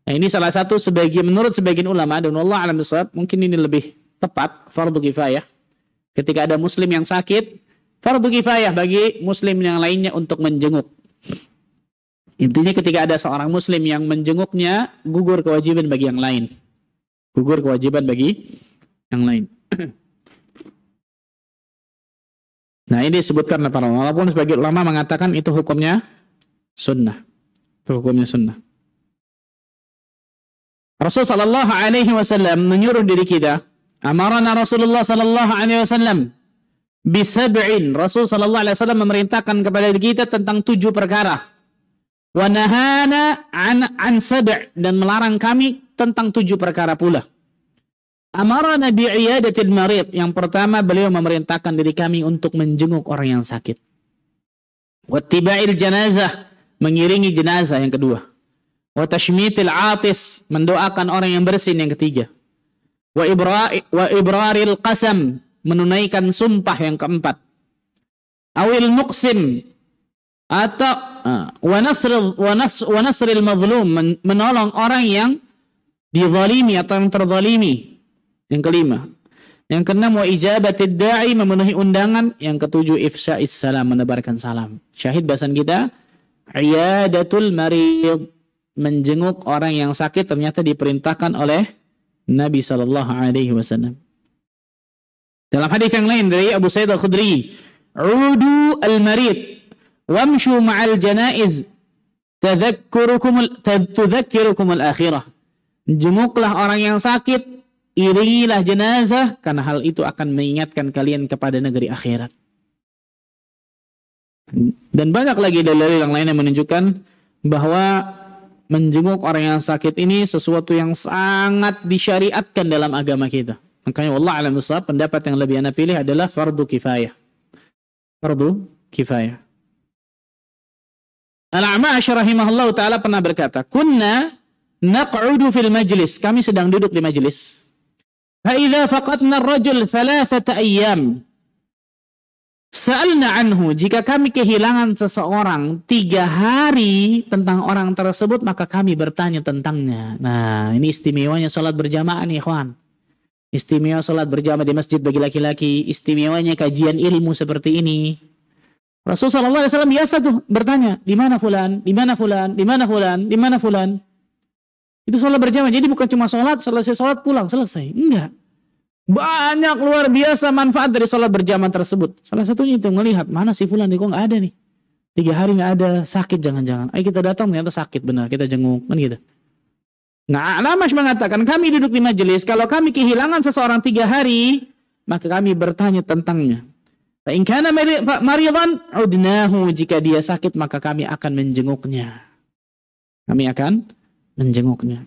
Nah, ini salah satu menurut sebagian ulama, dan Allah a'lam bishawab, mungkin ini lebih tepat, fardu kifayah. Ketika ada muslim yang sakit, fardu kifayah bagi muslim yang lainnya untuk menjenguk. Intinya ketika ada seorang muslim yang menjenguknya, gugur kewajiban bagi yang lain. Gugur kewajiban bagi yang lain. Nah, ini disebutkan para ulama. Walaupun sebagian ulama mengatakan itu hukumnya sunnah. Itu hukumnya sunnah. Rasulullah sallallahu alaihi wasallam menyuruh diri kita, amarana Rasulullah sallallahu alaihi wasallam bisab'in. Rasul sallallahu alaihi wasallam memerintahkan kepada kita tentang 7 perkara. Wa nahana an sab' dan melarang kami tentang 7 perkara pula. Amarana bi'iyadatil marid. Yang pertama beliau memerintahkan diri kami untuk menjenguk orang yang sakit. Wattiba'il janazah, mengiringi jenazah yang kedua. Wa tashmitil atis, mendoakan orang yang bersin yang ketiga. Wa ibraril qasam, menunaikan sumpah yang keempat. Awil muqsim, atau wa nasril mazlum, menolong orang yang dizalimi atau yang terzalimi. Yang kelima. Yang keenam wa ijabatid da'i, memenuhi undangan. Yang ketujuh ifsya'is salam, menebarkan salam. Syahid bahasan kita, iyadatul marid, menjenguk orang yang sakit ternyata diperintahkan oleh Nabi sallallahu alaihi wasallam. Dalam hadis yang lain dari Abu Sa'id Al-Khudri, udu al-marid wamshu ma'al janaiz tudzakirukum al-akhirah. Jenguklah orang yang sakit, iringilah jenazah, karena hal itu akan mengingatkan kalian kepada negeri akhirat. Dan banyak lagi dalil yang lain yang menunjukkan bahwa menjenguk orang yang sakit ini sesuatu yang sangat disyariatkan dalam agama kita. Makanya wallahu a'lam bishawab, pendapat yang lebih ana pilih adalah fardu kifayah. Fardu kifayah. Al-A'mash rahimahullah ta'ala pernah berkata, kunna naq'udu fil majlis, kami sedang duduk di majlis. Fa idza faqadna ar-rajul 3 ayyam sa'alna anhu, jika kami kehilangan seseorang 3 hari tentang orang tersebut, maka kami bertanya tentangnya. Nah, ini istimewanya salat berjamaah nih, ikhwan. Istimewa salat berjamaah di masjid bagi laki-laki, istimewanya kajian ilmu seperti ini. Rasulullah sallallahu alaihi wasallam biasa tuh bertanya, di mana fulan? Di mana fulan? Di mana fulan? Di mana fulan? Itu salat berjamaah. Jadi bukan cuma salat, selesai salat pulang, selesai. Enggak. Banyak luar biasa manfaat dari salat berjamaah tersebut. Salah satunya itu ngelihat, mana si fulan nih, kok enggak ada nih. 3 hari enggak ada, sakit jangan-jangan. Ayo kita datang, ternyata sakit benar, kita jenguk, kan gitu. Nah, Al-A'mash mengatakan, kami duduk di majelis, kalau kami kehilangan seseorang 3 hari, maka kami bertanya tentangnya. Fa in kana maridan udnahu, jika dia sakit maka kami akan menjenguknya. Kami akan menjenguknya.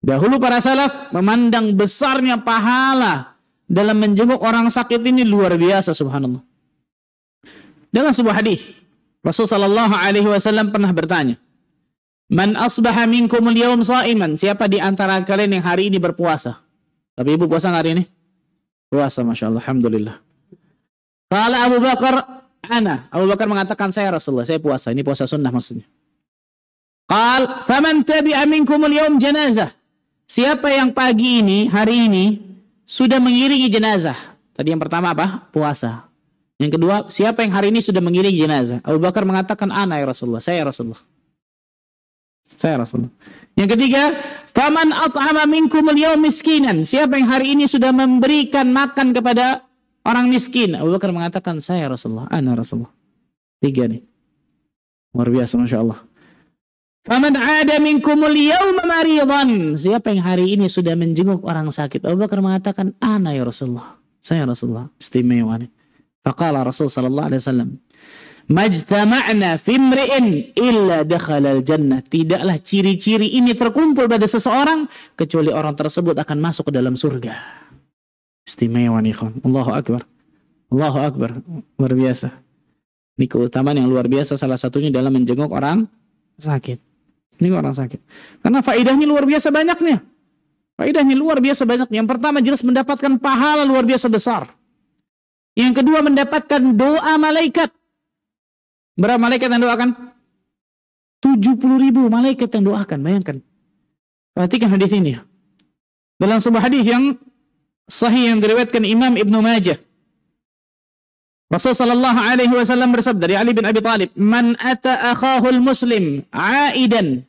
Dahulu para salaf memandang besarnya pahala dalam menjenguk orang sakit ini luar biasa, subhanallah. Dalam sebuah hadis, Rasulullah sallallahu alaihi wasallam pernah bertanya, "Man asbaha minkumul yawm sha'iman?" Siapa di antara kalian yang hari ini berpuasa? Tapi ibu puasa hari ini? Puasa, Masya Allah, alhamdulillah. Qala Abu Bakar, ana. Abu Bakar mengatakan, saya Rasulullah, saya puasa. Ini puasa sunnah maksudnya. Qal, faman tabi'a minkumul yawm janazah. Siapa yang pagi ini, hari ini, sudah mengiringi jenazah? Tadi yang pertama apa? Puasa. Yang kedua, siapa yang hari ini sudah mengiringi jenazah? Abu Bakar mengatakan, ana ya Rasulullah, saya Rasulullah. Saya Rasulullah. Yang ketiga, faman at'ama minkumul yawm miskinan. Siapa yang hari ini sudah memberikan makan kepada orang miskin? Abu Bakar mengatakan, saya Rasulullah, ana Rasulullah. Tiga nih. Luar biasa, Masya Allah. Faman ada minkumul yawma maridan. Siapa yang hari ini sudah menjenguk orang sakit? Abu Bakar mengatakan, ana ya Rasulullah, saya Rasulullah. Istimewa nih. Faqala Rasul sallallahu alaihi wasallam, majtama'na fimri'in illa dakhalal jannah. Tidaklah ciri-ciri ini terkumpul pada seseorang kecuali orang tersebut akan masuk ke dalam surga. Istimewa nih, kawan. Allahu Akbar. Allahu Akbar. Luar biasa. Ini keutamaan yang luar biasa, salah satunya dalam menjenguk orang sakit. Ini orang sakit. Karena faedahnya luar biasa banyaknya. Faedahnya luar biasa banyak. Yang pertama jelas mendapatkan pahala luar biasa besar. Yang kedua mendapatkan doa malaikat. Berapa malaikat yang doakan? 70.000 malaikat yang doakan. Bayangkan. Perhatikan hadis ini. Dalam sebuah hadis yang sahih yang diriwayatkan Imam Ibnu Majah, Rasul sallallahu alaihi wasallam bersabda dari Ali bin Abi Thalib, "Man ata akhahul muslim aidan."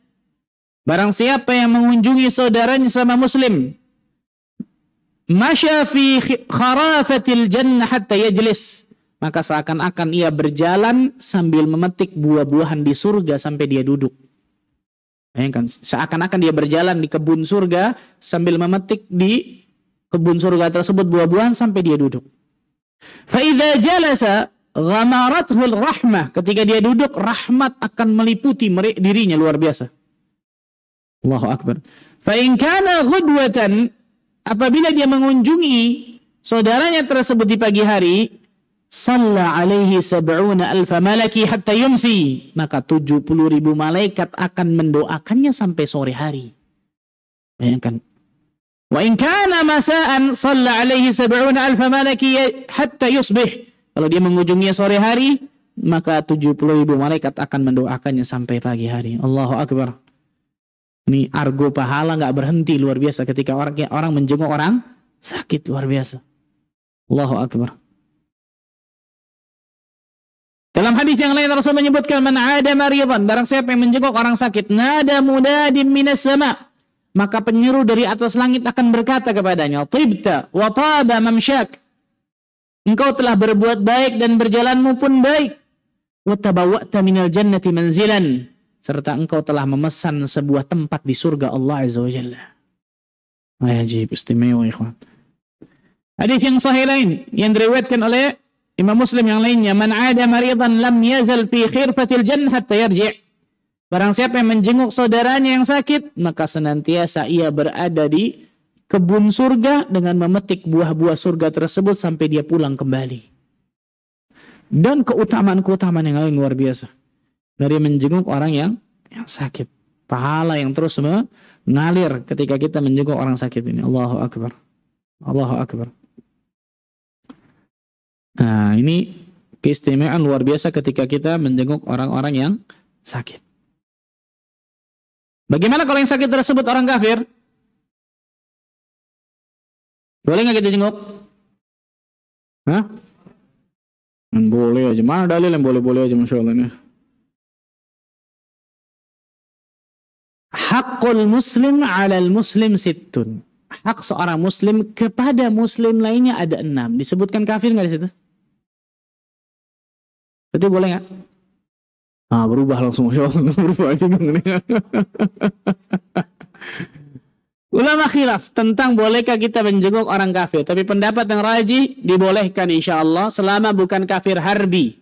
Barang siapa yang mengunjungi saudaranya sama muslim, masya fi kharafatil jannah hatta yajlis, maka seakan-akan ia berjalan sambil memetik buah-buahan di surga sampai dia duduk. Bayangkan, seakan-akan dia berjalan di kebun surga sambil memetik di kebun surga tersebut buah-buahan sampai dia duduk. Fa idza jalasa ghamarathul rahmah, ketika dia duduk rahmat akan meliputi dirinya, luar biasa. Allahu Akbar. Fa in kana ghudwatan, apabila dia mengunjungi saudaranya tersebut di pagi hari, salla alaihi sab'una alfa malaki hatta yumsi, maka 70.000 malaikat akan mendoakannya sampai sore hari. Bayangkan. Wa in kana masa'an salla alaihi sab'una alfa malaki hatta yusbih. Kalau dia mengunjunginya sore hari, maka 70.000 malaikat akan mendoakannya sampai pagi hari. Allahu Akbar. Ini argo pahala nggak berhenti, luar biasa ketika orang menjenguk orang sakit, luar biasa. Allahu Akbar. Dalam hadis yang lain Rasul menyebutkan, man 'ada maridan, barang siapa yang menjenguk orang sakit, nada munadim minas sama', maka penyeru dari atas langit akan berkata kepadanya, tibta wa taba mamsyak, engkau telah berbuat baik dan berjalanmu pun baik, wa tabawwa'ta minal jannati manzilan, serta engkau telah memesan sebuah tempat di surga Allah Azza wa Jalla. Ajib, istimewa ikhwan. Hadis yang sahih lain yang diriwayatkan oleh Imam Muslim yang lainnya, man 'ada maridan lam yazal fi khirfatil jannah hatta yarji'. Barang siapa yang menjenguk saudaranya yang sakit, maka senantiasa ia berada di kebun surga dengan memetik buah-buah surga tersebut sampai dia pulang kembali. Dan keutamaan-keutamaan yang lain luar biasa dari menjenguk orang yang sakit. Pahala yang terus mengalir ketika kita menjenguk orang sakit ini. Allahu Akbar. Allahu Akbar. Nah, ini keistimewaan luar biasa ketika kita menjenguk orang-orang yang sakit. Bagaimana kalau yang sakit tersebut orang kafir? Boleh nggak kita jenguk? Hah? Boleh aja. Mana dalil yang boleh-boleh aja, Masya Allah. Hakul muslim alal muslim sittun. Hak seorang muslim kepada muslim lainnya ada 6. Disebutkan kafir nggak di situ? Berarti boleh nggak? Ah, berubah langsung, Masya Allah. Berubah bingung nih. Ulama khilaf tentang bolehkah kita menjenguk orang kafir. Tapi pendapat yang rajih dibolehkan insya Allah selama bukan kafir harbi.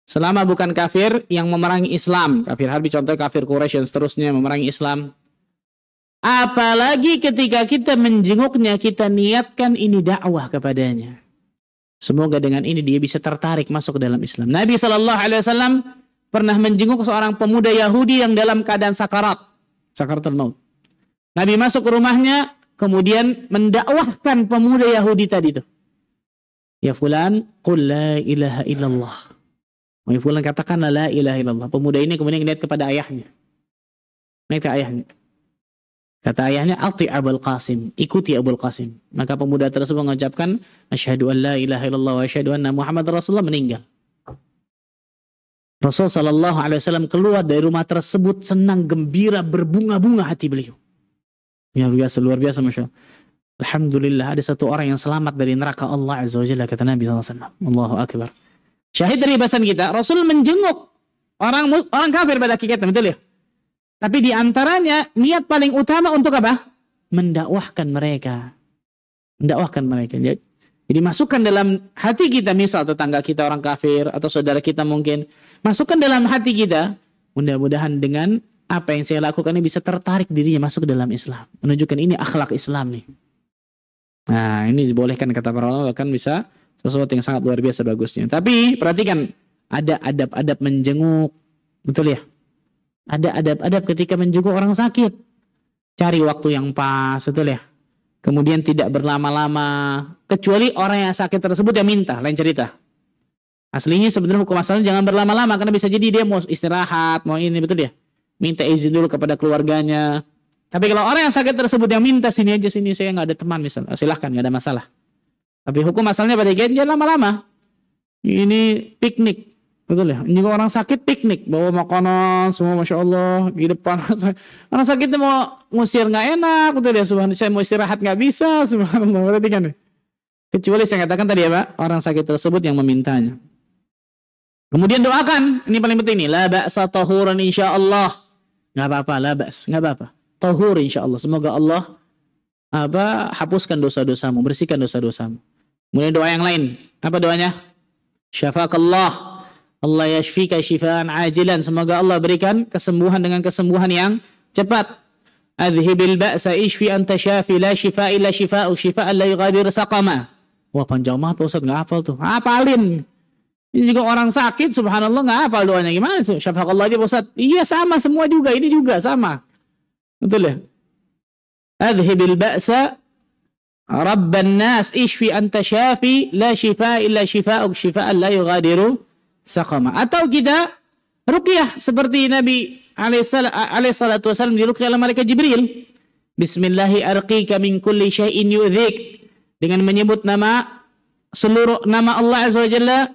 Selama bukan kafir yang memerangi Islam. Kafir harbi contohnya kafir Quraisy dan seterusnya memerangi Islam. Apalagi ketika kita menjenguknya, kita niatkan ini dakwah kepadanya. Semoga dengan ini dia bisa tertarik masuk ke dalam Islam. Nabi SAW pernah menjenguk seorang pemuda Yahudi yang dalam keadaan sakaratul maut. Nabi masuk ke rumahnya, kemudian mendakwahkan pemuda Yahudi tadi itu. Ya fulan, qul la ilaha illallah. Ya fulan, katakanlah la ilaha illallah. Pemuda ini kemudian lihat kepada ayahnya. Lihat ke ayahnya. Kata ayahnya, ati Abul Qasim, ikuti Abul Qasim. Maka pemuda tersebut mengucapkan, asyhadu an la ilaha illallah wa asyhadu anna Muhammad Rasulullah, meninggal. Rasul sallallahu alaihi wasallam keluar dari rumah tersebut senang, gembira, berbunga-bunga hati beliau. Ya luar biasa, Masya Allah. Alhamdulillah ada satu orang yang selamat dari neraka Allah Azza wa Jalla, kata Nabi SAW. Allahu Akbar. Syahid dari bahasan kita, Rasul menjenguk orang kafir pada hakikatnya, betul ya? Tapi di antaranya niat paling utama untuk apa? Mendakwahkan mereka. Mendakwahkan mereka. Jadi masukkan dalam hati kita, misal tetangga kita orang kafir atau saudara kita mungkin, masukkan dalam hati kita, mudah-mudahan dengan apa yang saya lakukan ini bisa tertarik dirinya masuk ke dalam Islam. Menunjukkan ini akhlak Islam nih. Nah, ini dibolehkan kata para ulama, bahkan bisa sesuatu yang sangat luar biasa bagusnya. Tapi perhatikan, ada adab-adab menjenguk. Betul ya? Ada adab-adab ketika menjenguk orang sakit. Cari waktu yang pas, betul ya? Kemudian tidak berlama-lama. Kecuali orang yang sakit tersebut yang minta, lain cerita. Aslinya sebenarnya hukum asalnya jangan berlama-lama, karena bisa jadi dia mau istirahat, mau ini, betul ya? Minta izin dulu kepada keluarganya. Tapi kalau orang yang sakit tersebut yang minta, sini aja, sini saya nggak ada teman misalnya, silahkan, nggak ada masalah. Tapi hukum asalnya pada jangan lama-lama. Ini piknik, betul ya? Ini orang sakit piknik, bawa makanan semua, masya Allah di depan. Orang sakitnya mau ngusir nggak enak, betul ya? Subhanallah, saya mau istirahat nggak bisa, subhanallah. Berarti kan? Kecuali saya katakan tadi ya Pak, orang sakit tersebut yang memintanya. Kemudian doakan, ini paling penting nih, la ba'sa tahuran insyaallah. Nggak apa-apa, labas, nggak apa-apa. Tahur insya Allah. Semoga Allah hapuskan dosa-dosamu, bersihkan dosa-dosamu. Kemudian doa yang lain. Apa doanya? Syafaqallah. Allah yashfika syifaan ajilan. Semoga Allah berikan kesembuhan dengan kesembuhan yang cepat. Adhibil ba'sa ishfi anta syafi la shifa illa shifa'u shifa'an la yughadir saqama. Wah, panjang banget Pak Ustaz, nggak hafal tuh. Hafalin. Ini juga orang sakit, subhanallah nggak hafal doanya gimana sih? Syafaqallah aja Ustaz. Iya sama semua juga, ini juga sama. Betul ya? Adhibil ba'sa rabban nas ishfi anta syafi la shifa illa shifa'uk shifa'an la yughadiru saqama. Atau kita ruqyah seperti Nabi alaihi salatu wasallam diruqyah oleh malaikat Jibril. Bismillahi arqika min kulli syai'in yu'dhik. Dengan menyebut seluruh nama Allah Azza wa Jalla.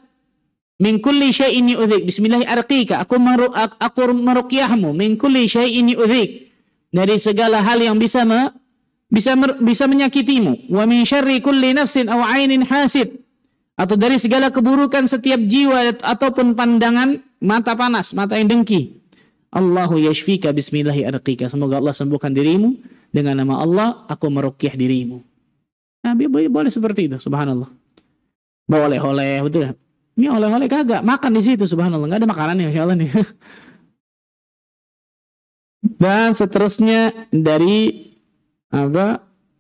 Min kulli syai'in yu'dhik. Bismillahi arqika. Aku meruqyahmu. Min kulli syai'in yu'dhik. Dari segala hal yang bisa menyakitimu. Wa min syarri kulli nafsin aw 'ainin hasid. Atau dari segala keburukan setiap jiwa ataupun pandangan mata panas, mata yang dengki. Allahu yashfika bismillahi arqika. Semoga Allah sembuhkan dirimu dengan nama Allah, aku meruqyah dirimu. Nah, boleh seperti itu, subhanallah. Bawa oleh-oleh, betul ya? Ini oleh-oleh kagak, makan di situ, subhanallah, nggak ada makanan nih, masya Allah nih. Dan seterusnya dari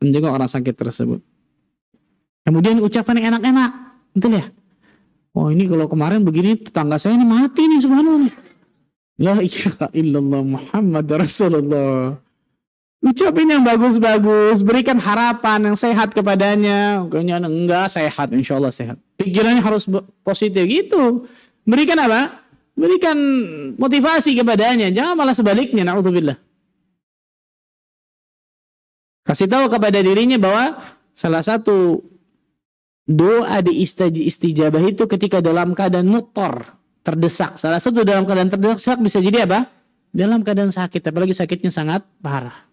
menjenguk orang sakit tersebut. Kemudian ucapan yang enak-enak, betul ya? Oh ini kalau kemarin begini tetangga saya ini mati nih, subhanallah. La ilaha illallah Muhammad Rasulullah. Ucapin yang bagus-bagus, berikan harapan yang sehat kepadanya. Kayaknya enggak sehat, insya Allah sehat. Pikirannya harus positif gitu. Berikan apa? Berikan motivasi kepadanya. Jangan malah sebaliknya. Na'udzubillah. Kasih tahu kepada dirinya bahwa salah satu doa di istijabah itu ketika dalam keadaan muttor, terdesak. Salah satu dalam keadaan terdesak bisa jadi apa? Dalam keadaan sakit, apalagi sakitnya sangat parah.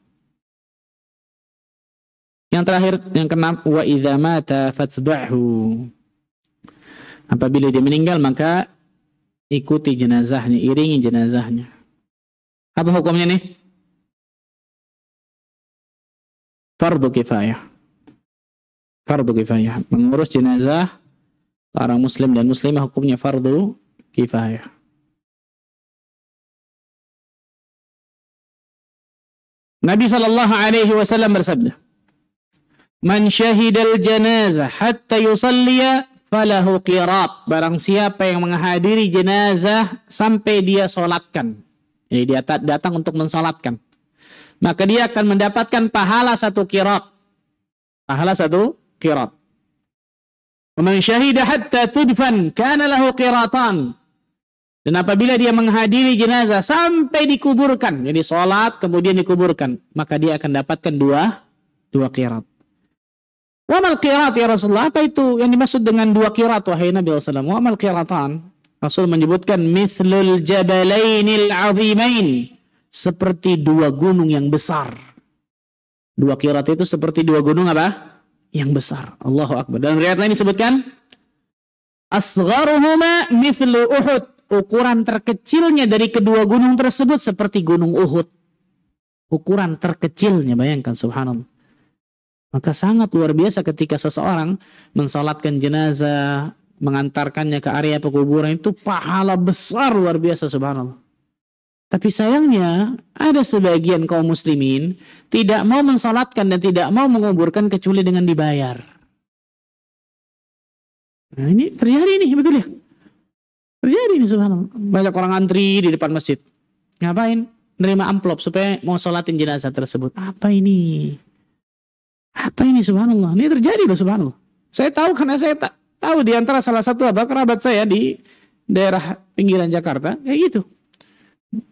Yang terakhir, yang keenam, wa idza mata fatsba'hu. Apabila dia meninggal maka ikuti jenazahnya, iringi jenazahnya. Apa hukumnya nih? fardu kifayah. Fardu kifayah. Mengurus jenazah orang muslim dan muslimah hukumnya fardu kifayah. Nabi SAW bersabda, "Man syahidal janazah hatta yusalliya falahu qirat." Barang siapa yang menghadiri jenazah sampai dia solatkan. Jadi dia datang untuk mensolatkan. Maka dia akan mendapatkan pahala 1 qirat. Pahala 1 qirat. Man syahida hatta tudfan kana lahu qiratan. Dan apabila dia menghadiri jenazah sampai dikuburkan, jadi sholat kemudian dikuburkan, maka dia akan dapatkan dua qirat. Wa mal qirat ya Rasulullah? Apa itu yang dimaksud dengan 2 qirat wahai Nabi sallallahu alaihi wasallam? Wa mal qiratan? Rasul menyebutkan mithlul jabalainil azimain, seperti 2 gunung yang besar. 2 qirat itu seperti 2 gunung apa? Yang besar. Allahu akbar. Dalam riwayat lain disebutkan asgharuhuma mithlu Uhud. Ukuran terkecilnya dari kedua gunung tersebut seperti gunung Uhud. Ukuran terkecilnya, bayangkan, subhanallah. Maka sangat luar biasa ketika seseorang mensalatkan jenazah, mengantarkannya ke area pekuburan, itu pahala besar luar biasa, subhanallah. Tapi sayangnya ada sebagian kaum muslimin tidak mau mensalatkan dan tidak mau menguburkan kecuali dengan dibayar. Nah ini terjadi nih, betul ya? Terjadi nih subhanallah. Banyak orang antri di depan masjid. Ngapain? Nerima amplop supaya mau sholatin jenazah tersebut. Apa ini? Apa ini subhanallah? Ini terjadi loh subhanallah. Saya tahu karena saya tahu di antara salah satu kerabat saya di daerah pinggiran Jakarta. Kayak gitu.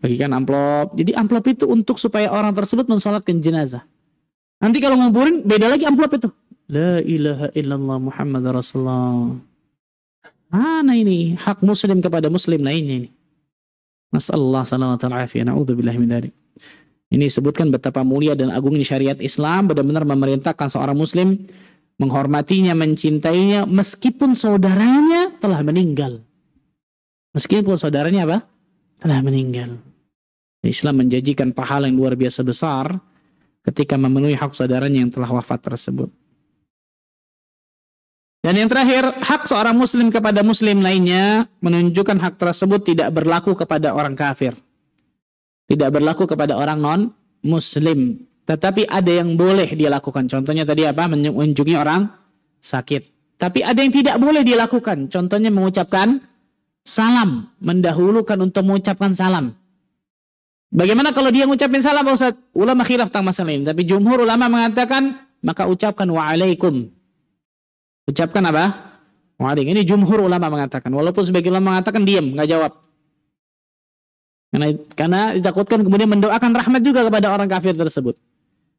Bagikan amplop. Jadi amplop itu untuk supaya orang tersebut mensolatkan jenazah. Nanti kalau nguburin beda lagi amplop itu. La ilaha illallah Muhammad Rasulullah. Mana ini hak muslim kepada muslim lainnya ini? Nasallallahu salamatan afiyah. Na'udzubillahi min dzalik. Ini disebutkan betapa mulia dan agungnya syariat Islam, benar-benar memerintahkan seorang muslim menghormatinya, mencintainya meskipun saudaranya telah meninggal. Meskipun saudaranya apa? Telah meninggal. Islam menjanjikan pahala yang luar biasa besar ketika memenuhi hak saudaranya yang telah wafat tersebut. Dan yang terakhir, hak seorang muslim kepada muslim lainnya menunjukkan hak tersebut tidak berlaku kepada orang kafir. Tidak berlaku kepada orang non-muslim. Tetapi ada yang boleh dia lakukan. Contohnya tadi apa? Mengunjungi orang sakit. Tapi ada yang tidak boleh dia lakukan. Contohnya mengucapkan salam. Mendahulukan untuk mengucapkan salam. Bagaimana kalau dia mengucapkan salam, Pak Ustaz? Ulama khilaf tentang masalah ini. Tapi jumhur ulama mengatakan, maka ucapkan wa'alaikum. Ucapkan apa? Wa'alaikum. Ini jumhur ulama mengatakan. Walaupun sebagian ulama mengatakan diam, nggak jawab. Karena ditakutkan kemudian mendoakan rahmat juga kepada orang kafir tersebut.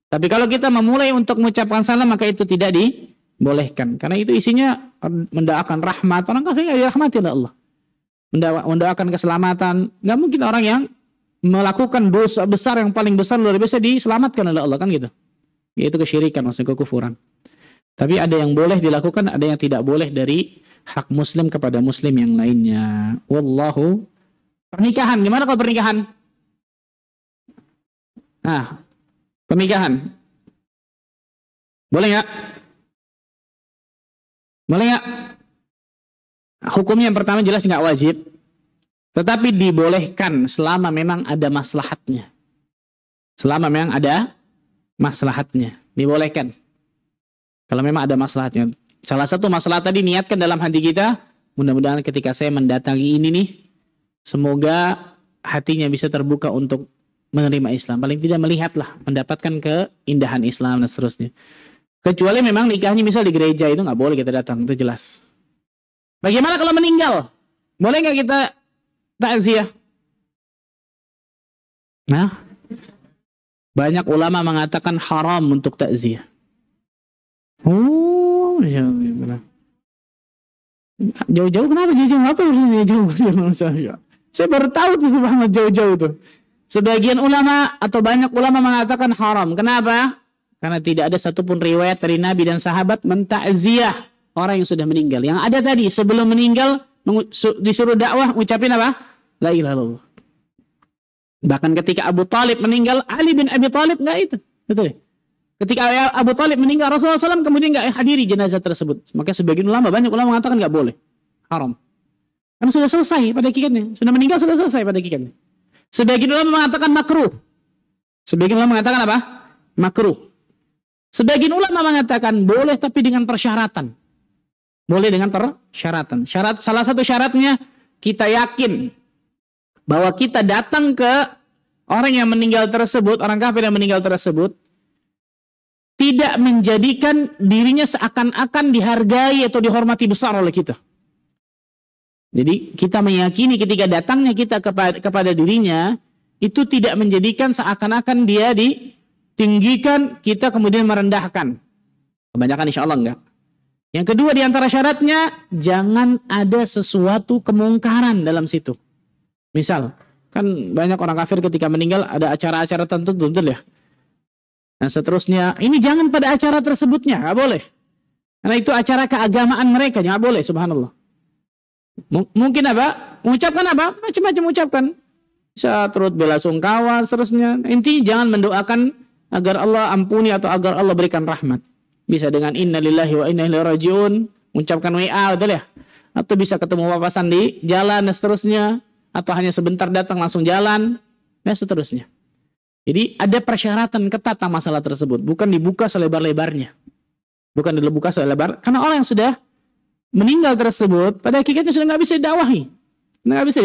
Tapi kalau kita memulai untuk mengucapkan salam, maka itu tidak dibolehkan. Karena itu isinya mendoakan rahmat. Orang kafir nggak dirahmati oleh Allah. Mendoakan keselamatan. Nggak mungkin orang yang melakukan dosa besar yang paling besar luar biasa diselamatkan oleh Allah, kan gitu. Yaitu kesyirikan, maksudnya kekufuran. Tapi ada yang boleh dilakukan, ada yang tidak boleh dari hak muslim kepada muslim yang lainnya. Wallahu. Pernikahan, gimana kalau pernikahan? Nah, pernikahan. Boleh nggak? Boleh nggak? Hukumnya yang pertama jelas nggak wajib. Tetapi dibolehkan selama memang ada maslahatnya. Selama memang ada maslahatnya. Dibolehkan. Kalau memang ada maslahatnya. Salah satu masalah tadi niatkan dalam hati kita, mudah-mudahan ketika saya mendatangi ini nih, semoga hatinya bisa terbuka untuk menerima Islam. Paling tidak melihatlah, mendapatkan keindahan Islam dan seterusnya. Kecuali memang nikahnya misal di gereja, itu nggak boleh kita datang, itu jelas. Bagaimana kalau meninggal? Boleh nggak kita takziah? Nah, banyak ulama mengatakan haram untuk takziah. Oh, jauh-jauh kenapa? Jauh-jauh apa yang jauh-jauh? Saya baru tahu tuh subhanallah jauh-jauh tuh. Sebagian ulama atau banyak ulama mengatakan haram. Kenapa? Karena tidak ada satupun riwayat dari Nabi dan sahabat mentakziah orang yang sudah meninggal. Yang ada tadi sebelum meninggal disuruh dakwah ucapin apa? La ilaha illallah. Bahkan ketika Abu Talib meninggal, Ali bin Abi Talib enggak itu. Betul. Ketika Abu Thalib meninggal, Rasulullah SAW kemudian nggak hadiri jenazah tersebut. Maka sebagian ulama, banyak ulama mengatakan nggak boleh, haram. Karena sudah selesai pada hakikatnya, sudah meninggal sudah selesai pada hakikatnya. Sebagian ulama mengatakan makruh. Sebagian ulama mengatakan apa? Makruh. Sebagian ulama mengatakan boleh tapi dengan persyaratan. Boleh dengan persyaratan. Salah satu syaratnya kita yakin bahwa kita datang ke orang yang meninggal tersebut, orang kafir yang meninggal tersebut, tidak menjadikan dirinya seakan-akan dihargai atau dihormati besar oleh kita. Jadi kita meyakini ketika datangnya kita kepada dirinya, itu tidak menjadikan seakan-akan dia ditinggikan, kita kemudian merendahkan. Kebanyakan insya Allah enggak. Yang kedua di antara syaratnya, jangan ada sesuatu kemungkaran dalam situ. Misal, kan banyak orang kafir ketika meninggal ada acara-acara tertentu, betul ya? Nah seterusnya, ini jangan pada acara tersebutnya, nggak boleh. Karena itu acara keagamaan mereka, nggak boleh, subhanallah. Mungkin apa? Mengucapkan apa? Macam-macam ucapkan. Bisa turut bela sungkawa, seterusnya. Intinya jangan mendoakan agar Allah ampuni atau agar Allah berikan rahmat. Bisa dengan inna lillahi wa inna ilaihi raji'un, mengucapkan WA, betul ya? Atau bisa ketemu papasan di jalan, dan seterusnya. Atau hanya sebentar datang langsung jalan, dan seterusnya. Jadi ada persyaratan ketat tentang masalah tersebut, bukan dibuka selebar-lebarnya. Bukan dibuka selebar, karena orang yang sudah meninggal tersebut, pada hakikatnya sudah nggak bisa didakwahi. Nggak bisa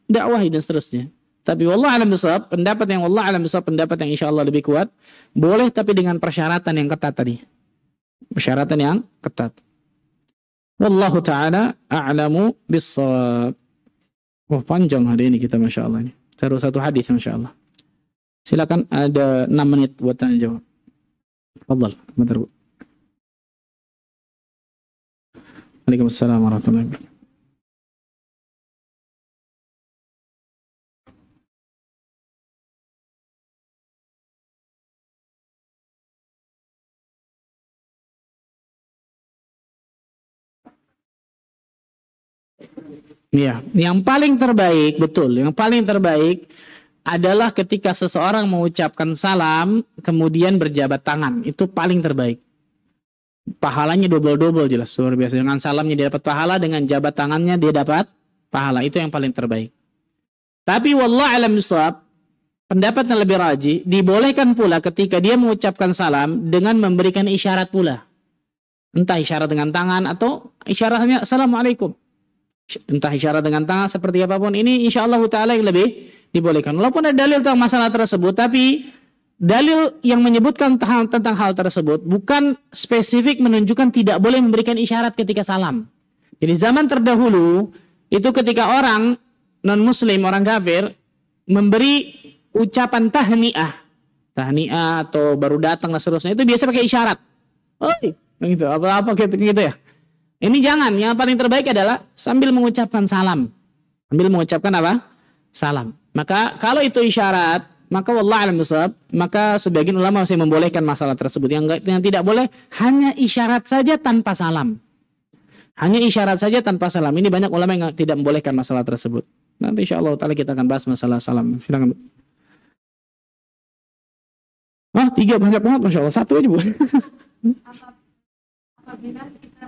didakwahi dan seterusnya. Tapi wallah alam bisawab, pendapat yang wallah alam bisawab, pendapat yang insya Allah lebih kuat, boleh tapi dengan persyaratan yang ketat tadi. Persyaratan yang ketat. Wallahu ta'ala a'lamu bissawab. Wah panjang hari ini kita Masya Allah ini. Taruh satu hadis Masya Allah. Silakan ada 6 menit buat tanya jawab. Fadhal, bentar Bu. Waalaikumsalam warahmatullahi wabarakatuh. Ya, yang paling terbaik, betul, yang paling terbaik adalah ketika seseorang mengucapkan salam kemudian berjabat tangan, itu paling terbaik. Pahalanya double-double jelas, luar biasa. Dengan salamnya dia dapat pahala, dengan jabat tangannya dia dapat pahala, itu yang paling terbaik. Tapi wallah alam bisawab, pendapat yang lebih rajih, dibolehkan pula ketika dia mengucapkan salam dengan memberikan isyarat pula. Entah isyarat dengan tangan atau isyaratnya assalamualaikum. Entah isyarat dengan tangan seperti apapun, ini insya Allah ta'ala yang lebih dibolehkan. Walaupun ada dalil tentang masalah tersebut, tapi dalil yang menyebutkan tentang hal tersebut bukan spesifik menunjukkan tidak boleh memberikan isyarat ketika salam. Jadi zaman terdahulu itu ketika orang non-muslim, orang kafir memberi ucapan tahniah atau baru datang dan seterusnya, itu biasa pakai isyarat. Oi, gitu, apa-apa gitu ya. Ini jangan, yang paling terbaik adalah sambil mengucapkan salam. Sambil mengucapkan apa? Salam. Maka kalau itu isyarat, maka wallah alam bisawab, maka sebagian ulama masih membolehkan masalah tersebut. Yang tidak boleh hanya isyarat saja tanpa salam. Hanya isyarat saja tanpa salam. Ini banyak ulama yang tidak membolehkan masalah tersebut. Nanti insya Allah ta'ala kita akan bahas masalah salam. Silakan. Wah, 3 banyak banget, Masya Allah. 1 aja Bu. Apabila kita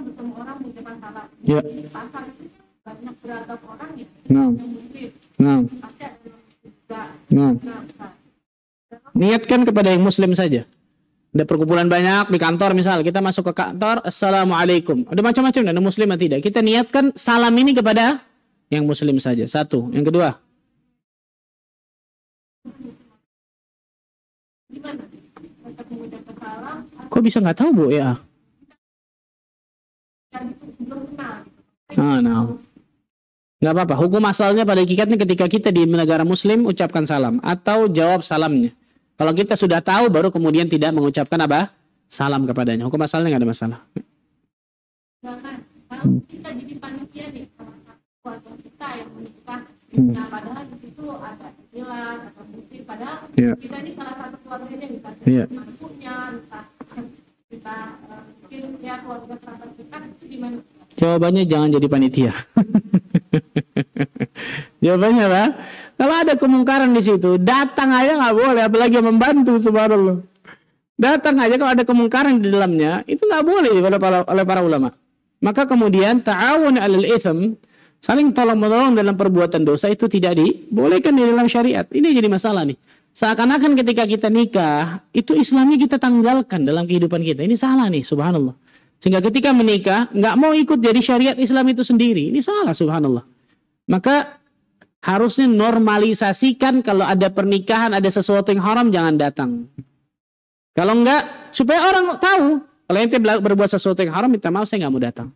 bertemu orang mengucapkan salam, ya. Di pasar itu banyak beragam orang ya. Nah. Pasti ada juga. Niatkan kepada yang muslim saja. Ada perkumpulan banyak di kantor misal, kita masuk ke kantor, assalamualaikum. Ada macam-macam, ada muslim atau tidak. Kita niatkan salam ini kepada yang muslim saja. 1. Yang kedua. Gimana? Untuk mengucapkan salam. Kok bisa nggak tahu Bu ya? Nah. Nggak apa-apa. Hukum asalnya pada hakikatnya ketika kita di negara muslim ucapkan salam atau jawab salamnya. Kalau kita sudah tahu baru kemudian tidak mengucapkan apa? Salam kepadanya. Hukum asalnya nggak ada masalah. Kalau kita jadi panitia nih, keluarga kita yang menikah, nah padahal di situ ada istilah atau muslim, padahal kita ini salah satu keluarganya, entah mantunya, entah kita mungkin ya keluarga sahabat kita, itu gimana? Jawabannya jangan jadi panitia. Jawabannya apa? Kalau ada kemungkaran di situ, datang aja nggak boleh, apalagi membantu, subhanallah. Datang aja kalau ada kemungkaran di dalamnya, itu nggak boleh oleh para ulama. Maka kemudian ta'awun 'alal itsm, saling tolong-menolong dalam perbuatan dosa itu tidak dibolehkan di dalam syariat. Ini jadi masalah nih. Seakan-akan ketika kita nikah, itu Islamnya kita tanggalkan dalam kehidupan kita. Ini salah nih, subhanallah. Sehingga ketika menikah, nggak mau ikut jadi syariat Islam itu sendiri. Ini salah, subhanallah. Maka harusnya normalisasikan kalau ada pernikahan, ada sesuatu yang haram, jangan datang. Kalau enggak, supaya orang tahu, kalau ente berbuat sesuatu yang haram, minta maaf, saya nggak mau datang.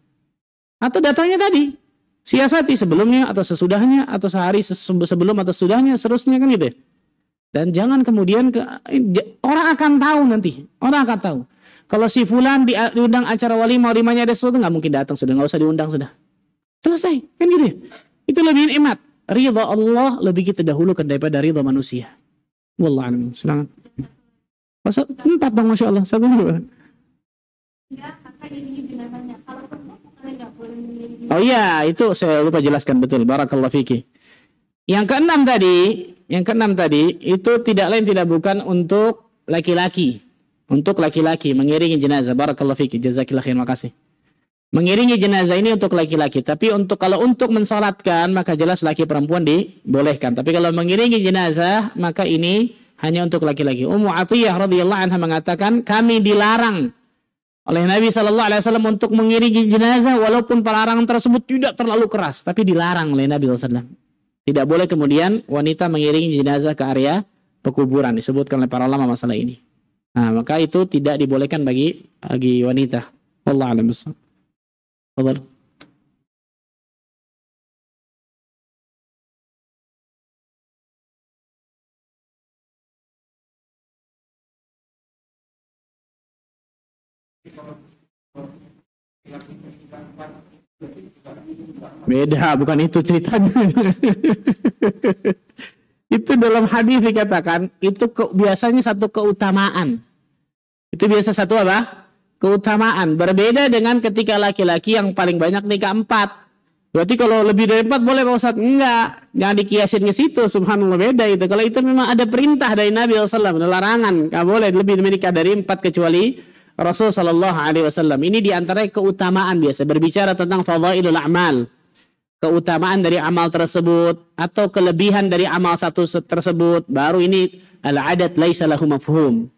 Atau datangnya tadi, siasati sebelumnya atau sesudahnya, atau sehari sebelum atau sesudahnya, seterusnya kan gitu ya. Dan jangan kemudian, orang akan tahu nanti, orang akan tahu. Kalau si fulan diundang acara walimah-walimahnya ada sesuatu, nggak mungkin datang, sudah nggak usah diundang, sudah. Selesai, kan gitu ya. Itu lebih nikmat. Ridha Allah lebih kita dahulukan daripada ridha manusia. Wallahualam. Silakan. Masa 4 dong, Masya Allah. Satu dulu. Oh iya, itu saya lupa jelaskan betul. Barakallahu fiki. Yang keenam tadi itu tidak lain tidak bukan untuk laki-laki. Untuk laki-laki mengiringi jenazah. Barakallahu fiki. Jazakillah khair, makasih. Mengiringi jenazah ini untuk laki-laki. Tapi kalau untuk mensalatkan, maka jelas laki perempuan dibolehkan. Tapi kalau mengiringi jenazah, maka ini hanya untuk laki-laki. Ummu Atiyah radhiyallahu anha mengatakan, kami dilarang oleh Nabi SAW untuk mengiringi jenazah, walaupun pelarangan tersebut tidak terlalu keras, tapi dilarang oleh Nabi SAW. Tidak boleh kemudian wanita mengiringi jenazah ke area pekuburan, disebutkan oleh para ulama masalah ini. Nah, maka itu tidak dibolehkan bagi wanita. Wallahu a'lam bishawab. Fadhal. Beda, bukan itu ceritanya. Itu dalam hadis dikatakan, itu biasanya satu keutamaan. Itu biasa satu apa? Keutamaan. Berbeda dengan ketika laki-laki yang paling banyak nikah 4. Berarti kalau lebih dari 4 boleh Pak Ustaz? Enggak. Jangan dikiasin ke situ. Subhanallah, beda itu. Kalau itu memang ada perintah dari Nabi SAW, larangan. Enggak boleh lebih menikah dari 4 kecuali Rasul sallallahu alaihi wasallam. Ini diantara keutamaan biasa. Berbicara tentang fadhailul a'mal. Keutamaan dari amal tersebut. Atau kelebihan dari amal satu tersebut. Baru ini al-adat laisa lahu mafhum.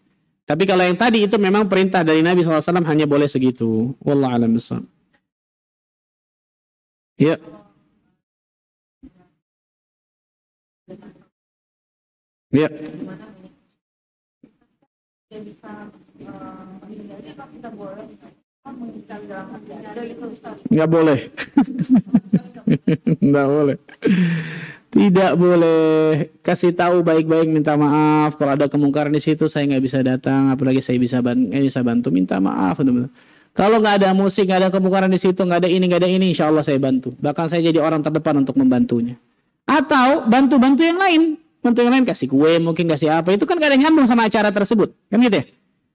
Tapi kalau yang tadi itu memang perintah dari Nabi SAW hanya boleh segitu. Wallahu a'lam bishawab. Ya. Ya. Nggak boleh. Nggak boleh. Tidak boleh. Kasih tahu baik-baik, minta maaf kalau ada kemungkaran di situ, saya nggak bisa datang, apalagi saya bisa bantu, minta maaf. Benar-benar. Kalau nggak ada musik, nggak ada kemungkaran di situ, nggak ada ini, insya Allah saya bantu. Bahkan saya jadi orang terdepan untuk membantunya. Atau bantu yang lain. Bantu yang lain, kasih kue, mungkin kasih apa. Itu kan nggak ada nyambung sama acara tersebut. Kan gitu ya?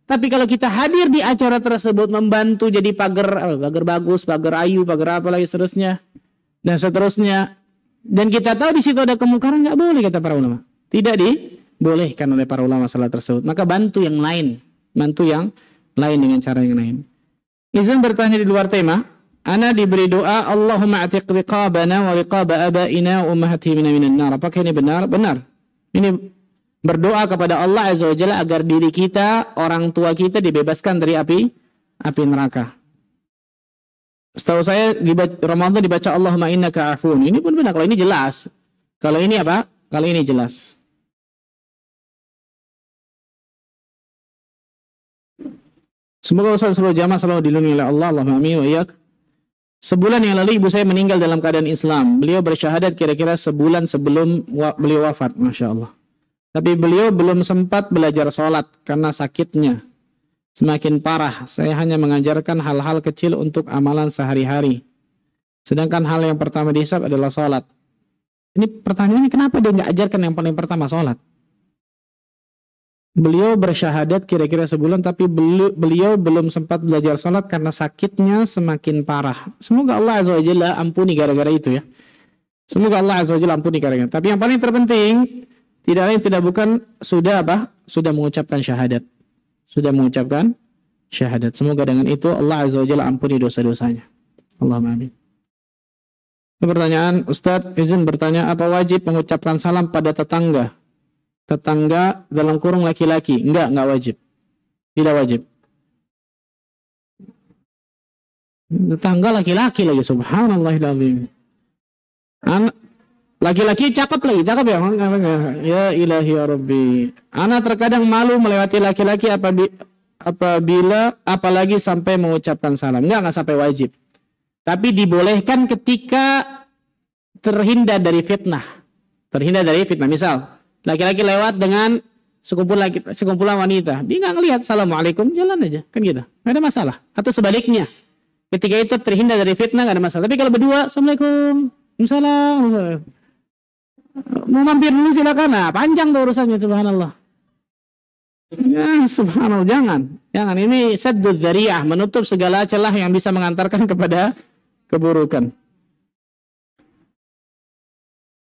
Tapi kalau kita hadir di acara tersebut, membantu jadi pagar bagus, pagar ayu, pagar apa lagi seterusnya, dan seterusnya. Dan kita tahu di situ ada kemungkaran, nggak boleh kata para ulama. Tidak dibolehkan oleh para ulama masalah tersebut. Maka bantu yang lain dengan cara yang lain. Izin bertanya di luar tema. Ana diberi doa, Allahumma atiq riqabana wa riqaba abaina wa ummahatina minan nar. Apakah ini benar? Benar. Ini berdoa kepada Allah Azza wa Jalla agar diri kita, orang tua kita dibebaskan dari api neraka. Setahu saya di Ramadan dibaca Allahumma innaka afun. Ini pun benar. Kalau ini jelas. Kalau ini apa? Kalau ini jelas. Semoga Ustaz selalu jamaah selalu dilindungi oleh Allah. Allahumma amin wa iyyak. Sebulan yang lalu ibu saya meninggal dalam keadaan Islam. Beliau bersyahadat kira-kira sebulan sebelum beliau wafat. Masya Allah. Tapi beliau belum sempat belajar sholat karena sakitnya semakin parah. Saya hanya mengajarkan hal-hal kecil untuk amalan sehari-hari. Sedangkan hal yang pertama dihisab adalah sholat. Ini pertanyaannya, kenapa dia nggak ajarkan yang paling pertama sholat? Beliau bersyahadat kira-kira sebulan, tapi beliau belum sempat belajar sholat karena sakitnya semakin parah. Semoga Allah Azza wa Jalla ampuni gara-gara itu ya. Semoga Allah Azza wa Jalla ampuni gara-gara. Tapi yang paling terpenting, tidak lain tidak bukan sudah mengucapkan syahadat. Sudah mengucapkan syahadat. Semoga dengan itu Allah Azza wa Jalla ampuni dosa-dosanya. Allahumma amin. Pertanyaan, Ustadz izin bertanya, apa wajib mengucapkan salam pada tetangga? Tetangga dalam kurung laki-laki? Enggak wajib. Tidak wajib. Tetangga laki-laki lagi, subhanallahiladzim. Laki-laki cakep ya? Ya ilahi ya Rabbi. Ana terkadang malu melewati laki-laki apabila apalagi sampai mengucapkan salam. Enggak sampai wajib. Tapi dibolehkan ketika terhindar dari fitnah. Misal, laki-laki lewat dengan sekumpulan wanita. Dia nggak ngelihat, assalamualaikum, jalan aja. Kan gitu. Nggak ada masalah. Atau sebaliknya. Ketika itu terhindar dari fitnah, nggak ada masalah. Tapi kalau berdua, assalamualaikum, salam. Mau mampir dulu silakan. Nah, panjang tuh urusannya, subhanallah. Ya, subhanallah, jangan. Ini saddud dzari'ah, menutup segala celah yang bisa mengantarkan kepada keburukan.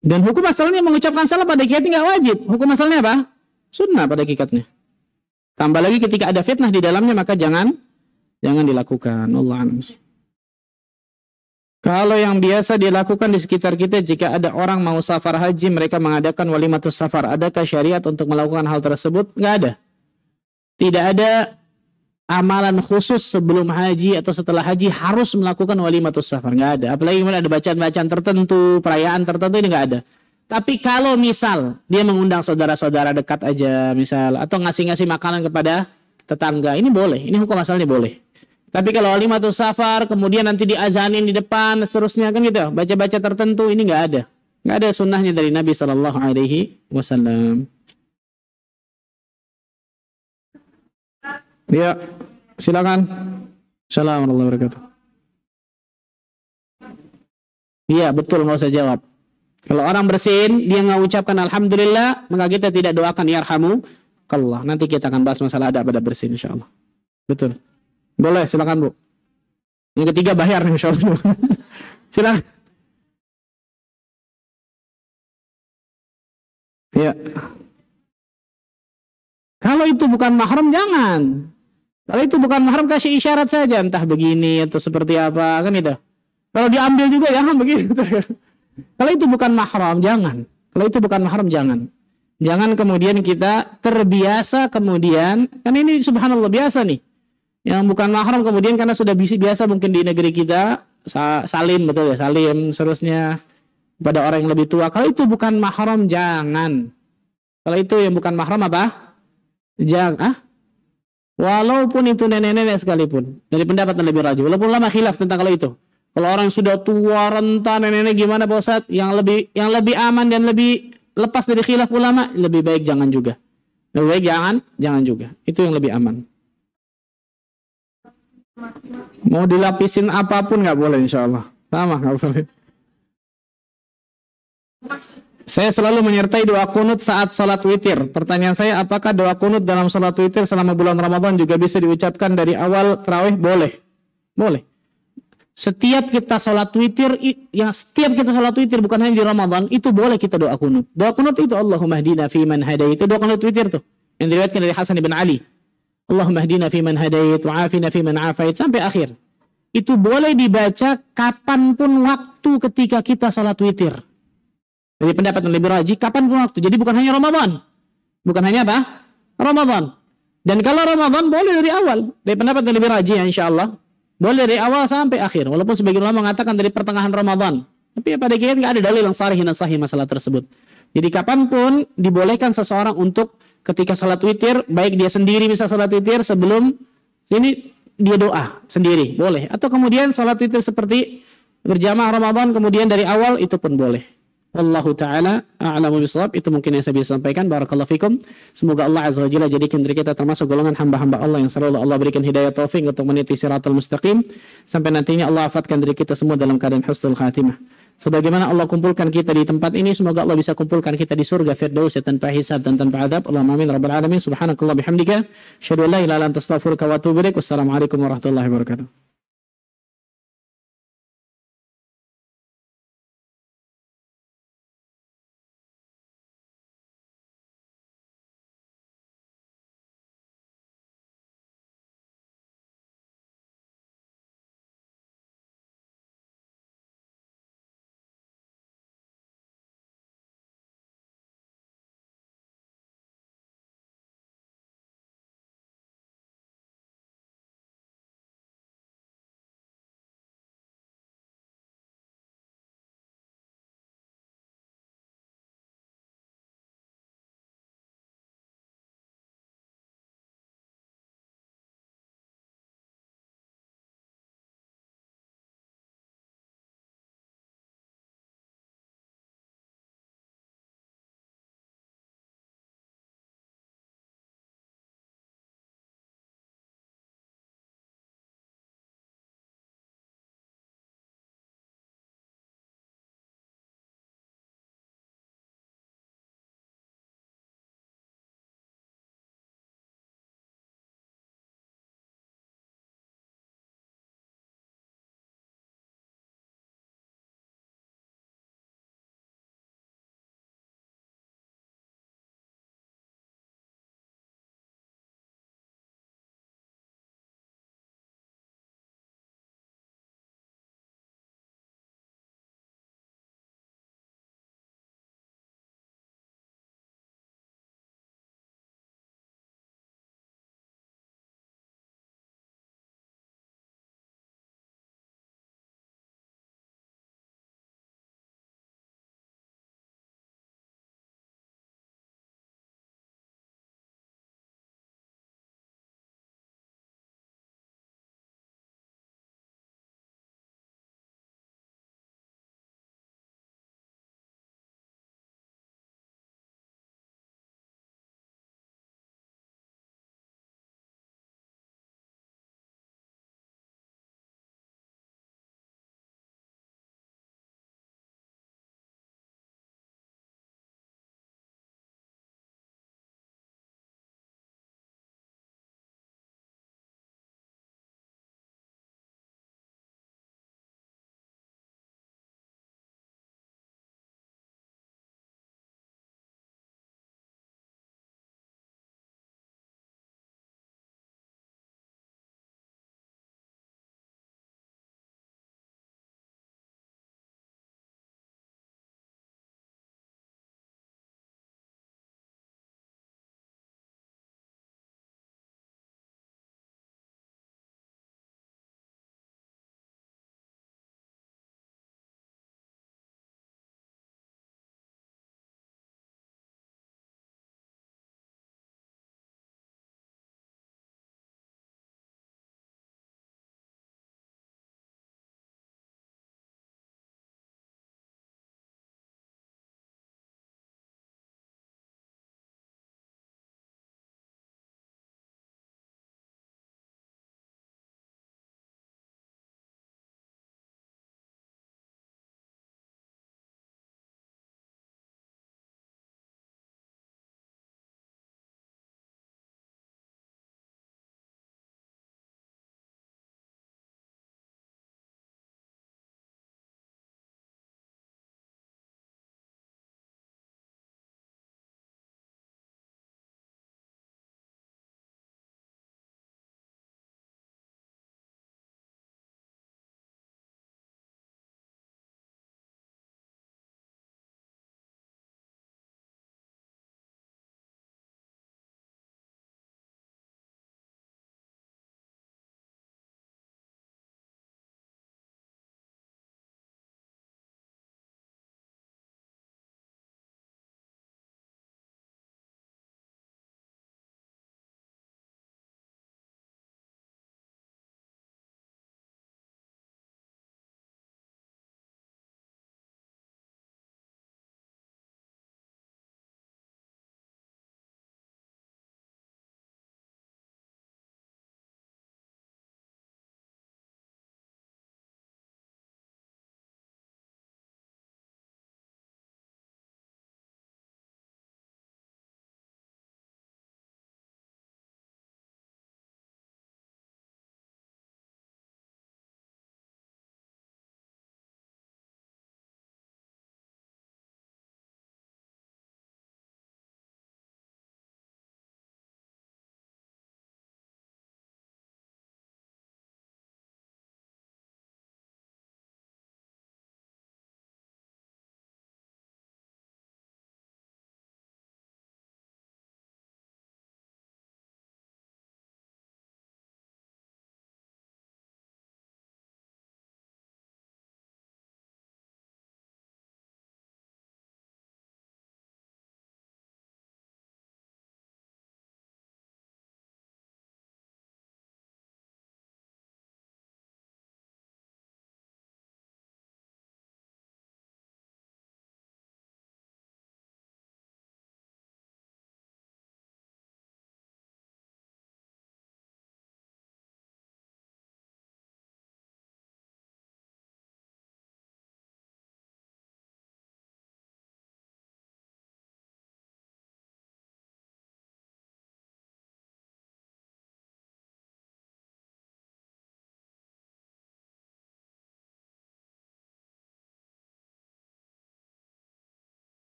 Dan hukum asalnya mengucapkan salam pada kikatnya nggak wajib. Hukum asalnya apa? Sunnah pada kikatnya. Tambah lagi ketika ada fitnah di dalamnya, maka jangan dilakukan. Allah a'lam. Kalau yang biasa dilakukan di sekitar kita, jika ada orang mau safar haji, mereka mengadakan walimatus safar. Adakah syariat untuk melakukan hal tersebut? Nggak ada. Tidak ada amalan khusus sebelum haji atau setelah haji harus melakukan walimatus safar. Nggak ada. Apalagi ada bacaan-bacaan tertentu, perayaan tertentu, ini nggak ada. Tapi kalau misal dia mengundang saudara-saudara dekat aja, misal, atau ngasih-ngasih makanan kepada tetangga, ini boleh. Ini hukum asalnya boleh. Tapi kalau walimatus safar, kemudian nanti diazanin di depan, seterusnya, kan gitu, baca-baca tertentu, ini nggak ada. Nggak ada sunnahnya dari Nabi SAW. Ya, silakan. Assalamualaikum warahmatullahi wabarakatuh. Iya, betul, nggak usah jawab. Kalau orang bersin, dia nggak ucapkan alhamdulillah, maka kita tidak doakan yarhamukallah. Nanti kita akan bahas masalah adab pada bersin, insyaallah. Betul. Boleh, silakan Bu. Yang ketiga bayar, insyaallah. Silakan. Ya. Kalau itu bukan mahram, jangan. Kalau itu bukan mahram, kasih isyarat saja, entah begini atau seperti apa, kan itu. Kalau diambil juga jangan begitu. Kalau itu bukan mahram, jangan. Kalau itu bukan mahram, jangan. Jangan kemudian kita terbiasa kemudian, kan ini subhanallah biasa nih. Yang bukan mahram kemudian karena sudah biasa mungkin di negeri kita salim, betul ya, salim seterusnya pada orang yang lebih tua. Kalau itu bukan mahram, jangan. Kalau itu yang bukan mahram apa? Jangan. Walaupun itu nenek-nenek sekalipun, dari pendapat yang lebih rajih. Walaupun lama khilaf tentang kalau itu. Kalau orang sudah tua, renta, nenek-nenek gimana Pak Ustaz? Yang lebih aman dan lebih lepas dari khilaf ulama, lebih baik jangan juga. Lebih baik jangan juga. Itu yang lebih aman. Mau dilapisin apapun nggak boleh, insyaallah. Sama nggak boleh. Saya selalu menyertai doa kunut saat salat witir. Pertanyaan saya, apakah doa kunut dalam salat witir selama bulan Ramadan juga bisa diucapkan dari awal tarawih? Boleh. Boleh. Setiap kita salat witir, bukan hanya di Ramadan, itu boleh kita doa kunut. Doa kunut itu Allahumma hdina fi man hadait. Itu doa kunut witir tuh. Yang diriwayatkan dari Hasan bin Ali. Allahumma hdina fi man hadait wa afina fi man afait sampai akhir. Itu boleh dibaca kapanpun waktu ketika kita salat witir. Dari pendapat yang lebih rajih, kapanpun waktu. Jadi bukan hanya Ramadan. Bukan hanya apa? Ramadan. Dan kalau Ramadan boleh dari awal. Dari pendapat yang lebih rajih, insyaallah. Boleh dari awal sampai akhir. Walaupun sebagian ulama mengatakan dari pertengahan Ramadan. Tapi pada kita nggak ada dalil yang sahih masalah tersebut. Jadi kapanpun dibolehkan seseorang untuk ketika salat witir, baik dia sendiri bisa salat witir sebelum ini dia doa sendiri, boleh. Atau kemudian salat witir seperti berjamaah Ramadan, kemudian dari awal itu pun boleh. Wallahu ta'ala a'lamu bishawab. Itu mungkin yang saya bisa sampaikan. Barakallahu fikum. Semoga Allah azza wa jalla jadikan diri kita termasuk golongan hamba-hamba Allah yang selalu Allah berikan hidayah taufik untuk meniti siratal mustaqim sampai nantinya Allah afatkan diri kita semua dalam keadaan husnul khatimah. Sebagaimana Allah kumpulkan kita di tempat ini, semoga Allah bisa kumpulkan kita di surga firdaus tanpa hisab dan tanpa adab. Allahumma amin rabbal alamin. Subhanakallah bihamdika asyhadu an la ilaha illa anta astaghfiruka wa atubu ilaik. Wassalamualaikum warahmatullahi wabarakatuh.